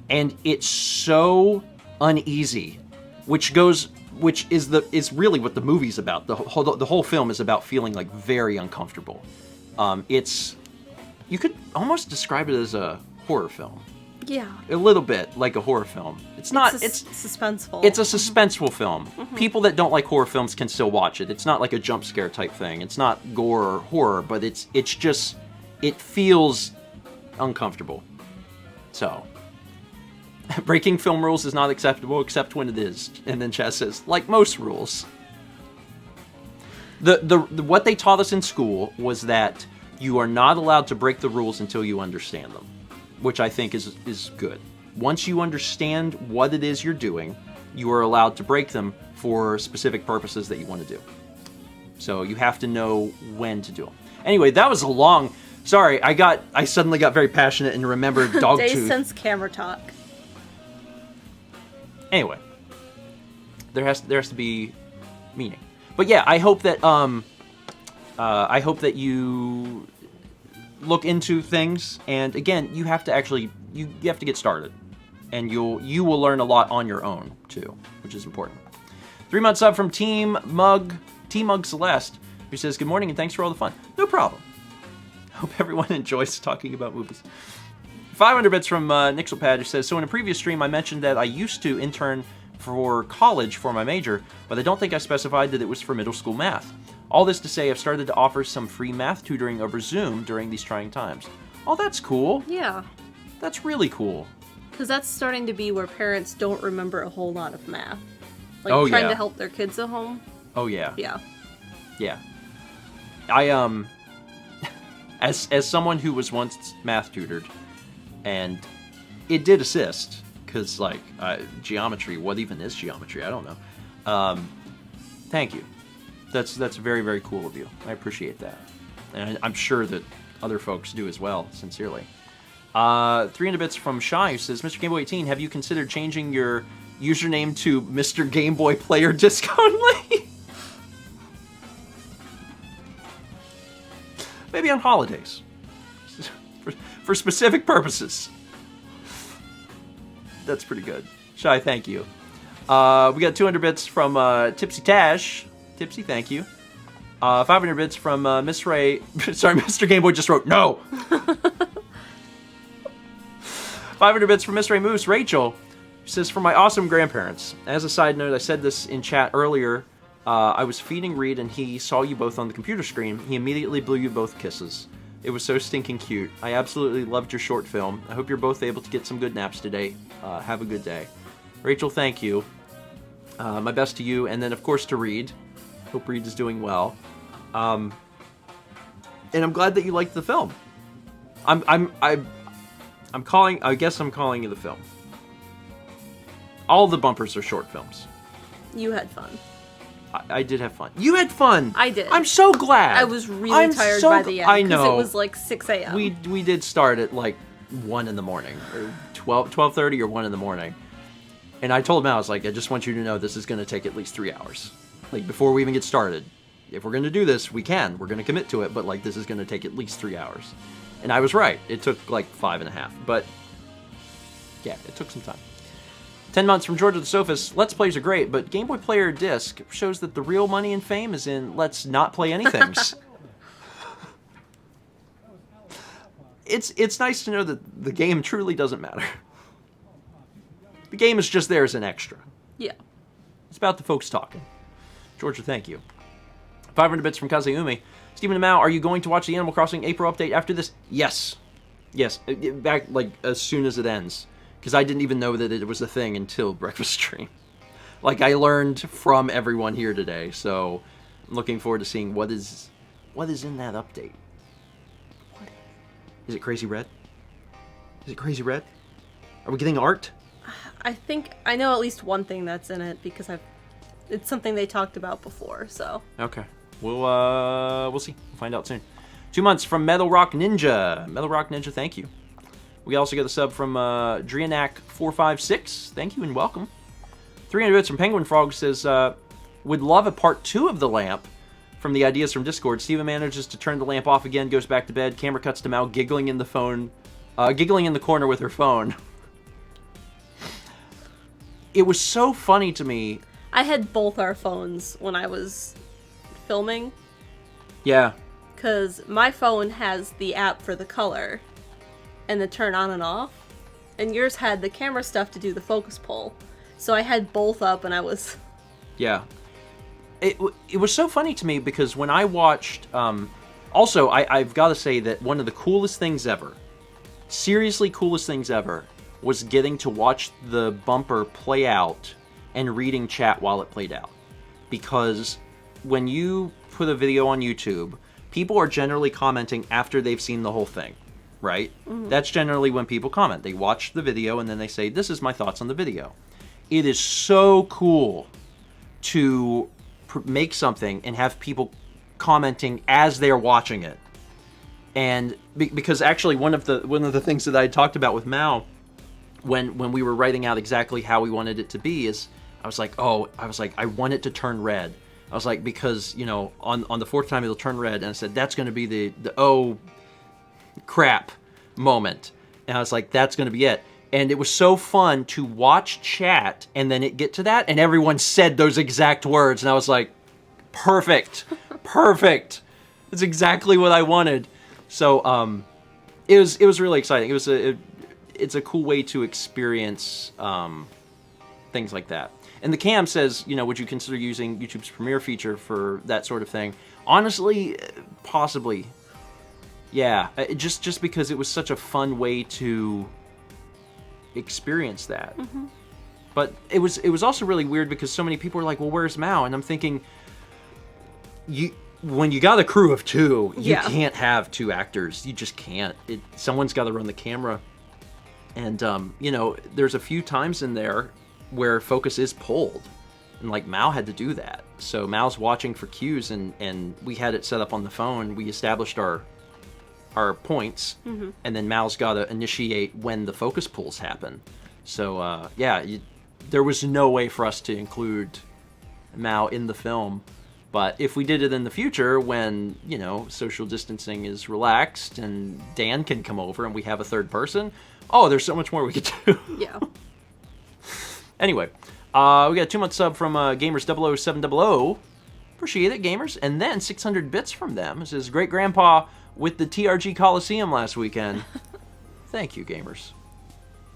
and it's so uneasy, which is really what the movie's about. The whole film is about feeling like very uncomfortable. You could almost describe it as a horror film. Yeah. A little bit like a horror film. It's suspenseful. It's a suspenseful film. Mm-hmm. People that don't like horror films can still watch it. It's not like a jump scare type thing. It's not gore or horror, but it feels uncomfortable. So, breaking film rules is not acceptable except when it is. And then Chaz says, like most rules. What they taught us in school was that you are not allowed to break the rules until you understand them, which I think is good. Once you understand what it is you're doing, you are allowed to break them for specific purposes that you want to do. So you have to know when to do them. Anyway, that was a long... Sorry, I suddenly got very passionate and remembered Dogtooth. Days since camera talk. Anyway, there has to be meaning. But yeah, I hope that you look into things, and again, you have to actually you have to get started, and you will learn a lot on your own too, which is important. 3 months up from Team Mug Celeste, who says, "Good morning and thanks for all the fun." No problem. Hope everyone enjoys talking about movies. 500 bits from Nixelpad, who says, "So in a previous stream, I mentioned that I used to intern for college for my major, but I don't think I specified that it was for middle school math. All this to say, I've started to offer some free math tutoring over Zoom during these trying times." Oh, that's cool. Yeah. That's really cool. Because that's starting to be where parents don't remember a whole lot of math. Like, trying to help their kids at home. Oh, yeah. Yeah. Yeah. I, as someone who was once math tutored, and it did assist, because, like, geometry, what even is geometry? I don't know. Thank you. That's very, very cool of you. I appreciate that. And I'm sure that other folks do as well, sincerely. 300 bits from Shy, who says, Mr. Gameboy 18, have you considered changing your username to Mr. Game Boy Player Disc Only? Maybe on holidays. For specific purposes. That's pretty good. Shy, thank you. We got 200 bits from Tipsy Tash. Tipsy, thank you. 500 bits from Miss Ray. Sorry, Mr. Game Boy just wrote no. 500 bits from Miss Ray Moose. Rachel says, for my awesome grandparents. As a side note, I said this in chat earlier. I was feeding Reed and he saw you both on the computer screen. He immediately blew you both kisses. It was so stinking cute. I absolutely loved your short film. I hope you're both able to get some good naps today. Have a good day. Rachel, thank you. My best to you, and then of course to Reed. Hope Reed is doing well. And I'm glad that you liked the film. I'm calling. I guess I'm calling you the film. All the bumpers are short films. You had fun. I did have fun. You had fun. I did. I'm so glad. I was really tired by the end. I know. Because it was like 6 a.m. We did start at like 1 in the morning, or 12:30 or 1 in the morning. And I told him, I was like, I just want you to know this is going to take at least 3 hours. Like, before we even get started. If we're going to do this, we can. We're going to commit to it, but like, this is going to take at least 3 hours. And I was right. It took like 5.5. But yeah, it took some time. 10 months from Georgia the Sophist. Let's Plays are great, but Game Boy Player Disc shows that the real money and fame is in let's not play anythings. It's nice to know that the game truly doesn't matter. The game is just there as an extra. Yeah. It's about the folks talking. Georgia, thank you. 500 bits from Kazeumi. Stephen Mao, are you going to watch the Animal Crossing April update after this? Yes. Yes. Back, like, as soon as it ends. Because I didn't even know that it was a thing until Breakfast Stream. Like, I learned from everyone here today, so I'm looking forward to seeing what is in that update. What? Is it Crazy Red? Is it Crazy Red? Are we getting art? I think I know at least one thing that's in it because it's something they talked about before, so. Okay. We'll see. We'll find out soon. 2 months from Metal Rock Ninja. Metal Rock Ninja, thank you. We also got a sub from Drianak456. Thank you and welcome. 300 bits from Penguin Frog says, would love a part 2 of the lamp from the ideas from Discord. Steven manages to turn the lamp off again, goes back to bed. Camera cuts to Mal giggling in the corner with her phone. It was so funny to me. I had both our phones when I was filming. Yeah. Because my phone has the app for the color and the turn on and off. And yours had the camera stuff to do the focus pull. So I had both up and I was... Yeah. It was so funny to me because when I watched... also, I've got to say that one of the coolest things ever, seriously coolest things ever, was getting to watch the bumper play out and reading chat while it played out. Because when you put a video on YouTube, people are generally commenting after they've seen the whole thing, right? Mm-hmm. That's generally when people comment. They watch the video and then they say, this is my thoughts on the video. It is so cool to make something and have people commenting as they're watching it. And because actually one of the things that I talked about with Mao when we were writing out exactly how we wanted it to be is I was like, I want it to turn red. I was like, because, you know, on the fourth time it'll turn red, and I said that's going to be the oh crap moment. And I was like, that's going to be it. And it was so fun to watch chat and then it get to that and everyone said those exact words and I was like, perfect. Perfect. It's exactly what I wanted. So it was really exciting. It's a cool way to experience things like that. And the Cam says, you know, would you consider using YouTube's Premiere feature for that sort of thing? Honestly, possibly. Yeah, just because it was such a fun way to experience that. Mm-hmm. But it was also really weird because so many people were like, well, where's Mao? And I'm thinking, when you got a crew of 2, you can't have 2 actors. You just can't. Someone's got to run the camera. And, you know, there's a few times in there where focus is pulled. And, like, Mal had to do that. So Mal's watching for cues, and we had it set up on the phone. We established our points, and then Mal's got to initiate when the focus pulls happen. So, yeah, there was no way for us to include Mal in the film. But if we did it in the future when, you know, social distancing is relaxed and Dan can come over and we have a third person, oh, there's so much more we could do. Yeah. Anyway, we got a 2-month sub from Gamers00700. Appreciate it, Gamers. And then 600 bits from them. It says, Great Grandpa with the TRG Coliseum last weekend. Thank you, Gamers.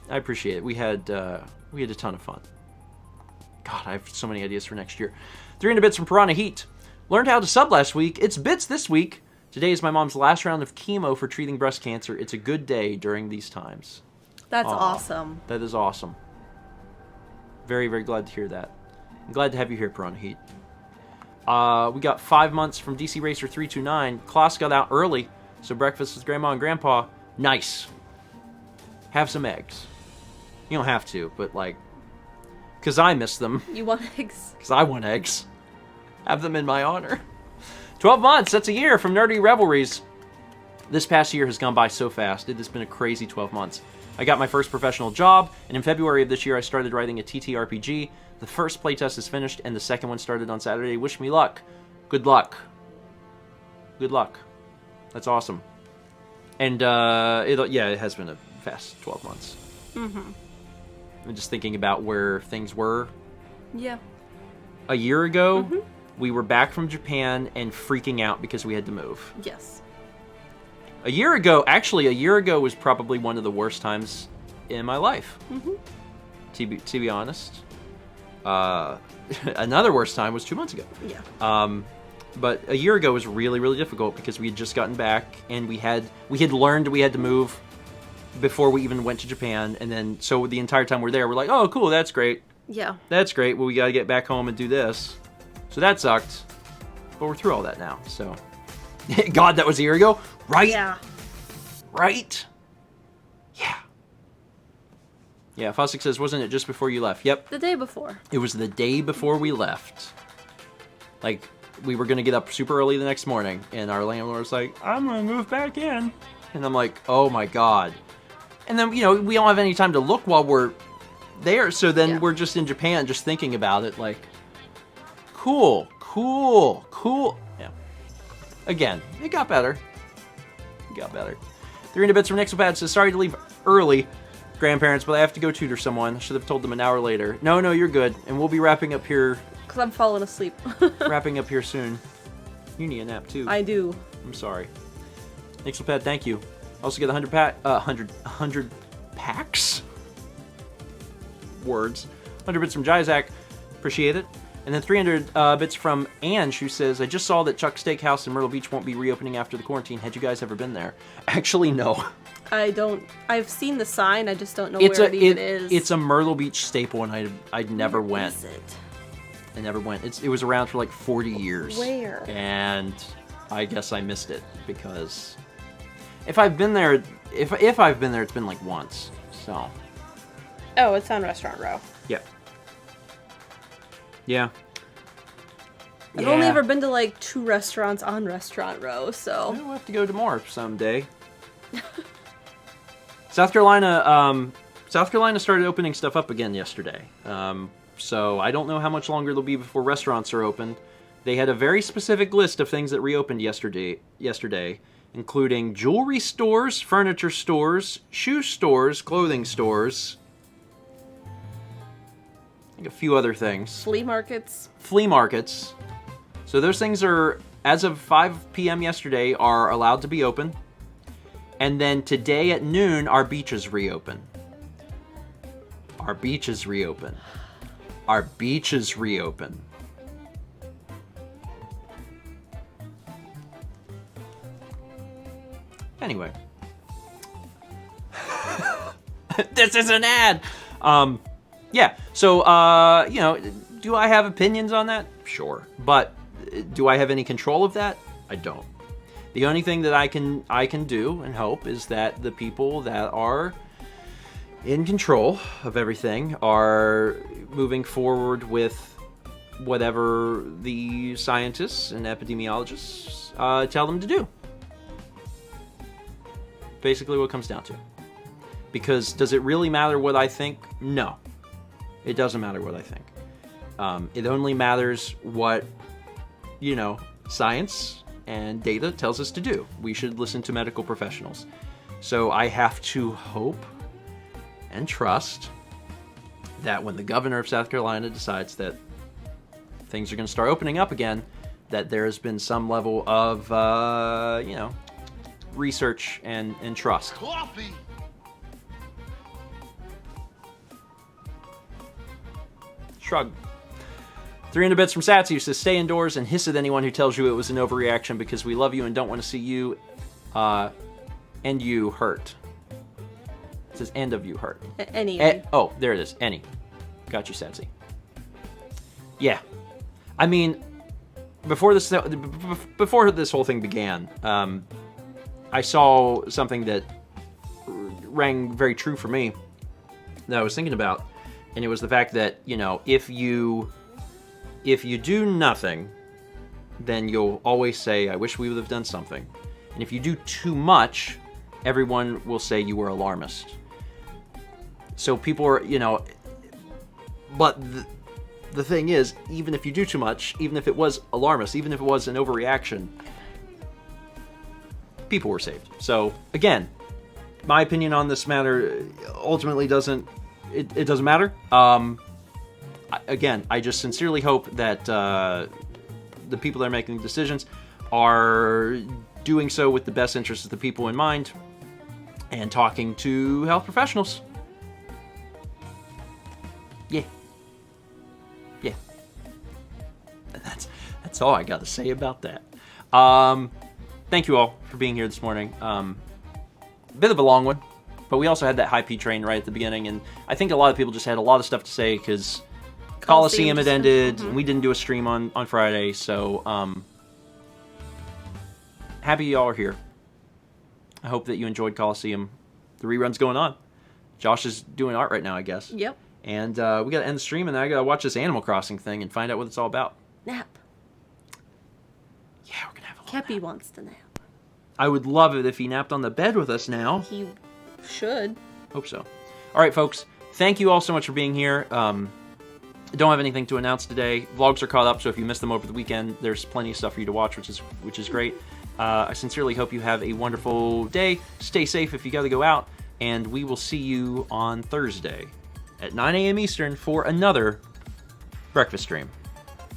I appreciate it. We had a ton of fun. God, I have so many ideas for next year. 300 bits from Piranha Heat. Learned how to sub last week. It's bits this week. Today is my mom's last round of chemo for treating breast cancer. It's a good day during these times. That's Aw, awesome. That is awesome. Very, very glad to hear that. I'm glad to have you here, Piranha Heat. We got 5 months from DC Racer 329. Klaus got out early, so breakfast with Grandma and Grandpa. Nice. Have some eggs. You don't have to, but like, because I miss them. You want eggs? Because I want eggs. Have them in my honor. 12 months, that's a year from Nerdy Revelries. This past year has gone by so fast. It has been a crazy 12 months. I got my first professional job, and in February of this year I started writing a TTRPG. The first playtest is finished, and the second one started on Saturday. Wish me luck. Good luck. Good luck. That's awesome. And, it has been a fast 12 months. Mm-hmm. I'm just thinking about where things were. Yeah. A year ago, we were back from Japan and freaking out because we had to move. Yes. A year ago was probably one of the worst times in my life. To be honest. Another worst time was 2 months ago. Yeah. But a year ago was really, really difficult because we had just gotten back and we had learned we had to move before we even went to Japan. And then, so the entire time we're there, we're like, oh, cool, that's great. Yeah. That's great. Well, we got to get back home and do this. So that sucked. But we're through all that now, so. God, that was a year ago? Right? Yeah. Right? Yeah. Yeah, Fosdick says, wasn't it just before you left? Yep. The day before. It was the day before we left. Like, we were going to get up super early the next morning, and our landlord was like, I'm going to move back in. And I'm like, oh my God. And then, you know, we don't have any time to look while we're there, so then we're just in Japan just thinking about it, like, cool. Yeah. Again, it got better. 300 bits from Nixelpad says, sorry to leave early, grandparents, but I have to go tutor someone. I should have told them an hour later. No, you're good. And we'll be wrapping up here. Because I'm falling asleep. Wrapping up here soon. You need a nap too. I do. I'm sorry. Nixelpad, thank you. Also get 100 packs? Words. 100 bits from Jizak. Appreciate it. And then 300 bits from Ange, who says, I just saw that Chuck's Steakhouse in Myrtle Beach won't be reopening after the quarantine. Had you guys ever been there? Actually, no. I've seen the sign, I just don't know where it even is. It's a Myrtle Beach staple, and I never went. Where is it? I never went. It was around for like 40 years. Where? And I guess I missed it, because if I've been there, if I've been there, it's been like once, so. Oh, it's on Restaurant Row. Yeah. Yeah. I've only ever been to like 2 restaurants on Restaurant Row, so. We'll have to go to more someday. South Carolina started opening stuff up again yesterday. So I don't know how much longer it'll be before restaurants are opened. They had a very specific list of things that reopened yesterday, including jewelry stores, furniture stores, shoe stores, clothing stores, a few other things. Flea markets. So those things are, as of 5 p.m. yesterday, are allowed to be open. And then today at noon, our beaches reopen. Anyway. This is an ad! Yeah, so, you know, do I have opinions on that? Sure. But do I have any control of that? I don't. The only thing that I can do and hope is that the people that are in control of everything are moving forward with whatever the scientists and epidemiologists tell them to do. Basically what it comes down to. Because does it really matter what I think? No. It doesn't matter what I think. It only matters what, science and data tells us to do. We should listen to medical professionals. So I have to hope and trust that when the governor of South Carolina decides that things are going to start opening up again, that there has been some level of, research and trust. Coffee! Shrug. 300 bits from Satsy, who says, stay indoors and hiss at anyone who tells you it was an overreaction because we love you and don't want to see you and you hurt. It says, end of you hurt. Any. Oh, there it is. Any. Got you, Satsy. Yeah. I mean, before this whole thing began, I saw something that rang very true for me that I was thinking about, and it was the fact that, if you do nothing, then you'll always say, I wish we would have done something. And if you do too much, everyone will say you were alarmist. So people are, but the thing is, even if you do too much, even if it was alarmist, even if it was an overreaction, people were saved. So again, my opinion on this matter ultimately doesn't matter. Again, I just sincerely hope that the people that are making the decisions are doing so with the best interests of the people in mind and talking to health professionals. Yeah. Yeah. That's all I got to say about that. Thank you all for being here this morning. Bit of a long one, but we also had that high P train right at the beginning, and I think a lot of people just had a lot of stuff to say because Coliseum had ended, and we didn't do a stream on Friday, so happy y'all are here. I hope that you enjoyed Coliseum. The rerun's going on. Josh is doing art right now, I guess. Yep. And we got to end the stream, and then I got to watch this Animal Crossing thing and find out what it's all about. Nap. Yeah, we're going to have a little Kepi nap. wants to nap. I would love it if he napped on the bed with us now. He should. Hope so. All right, folks. Thank you all so much for being here. Don't have anything to announce today. Vlogs are caught up, so if you missed them over the weekend, there's plenty of stuff for you to watch, which is great. I sincerely hope you have a wonderful day. Stay safe if you got to go out, and we will see you on Thursday at 9 a.m. Eastern for another breakfast stream.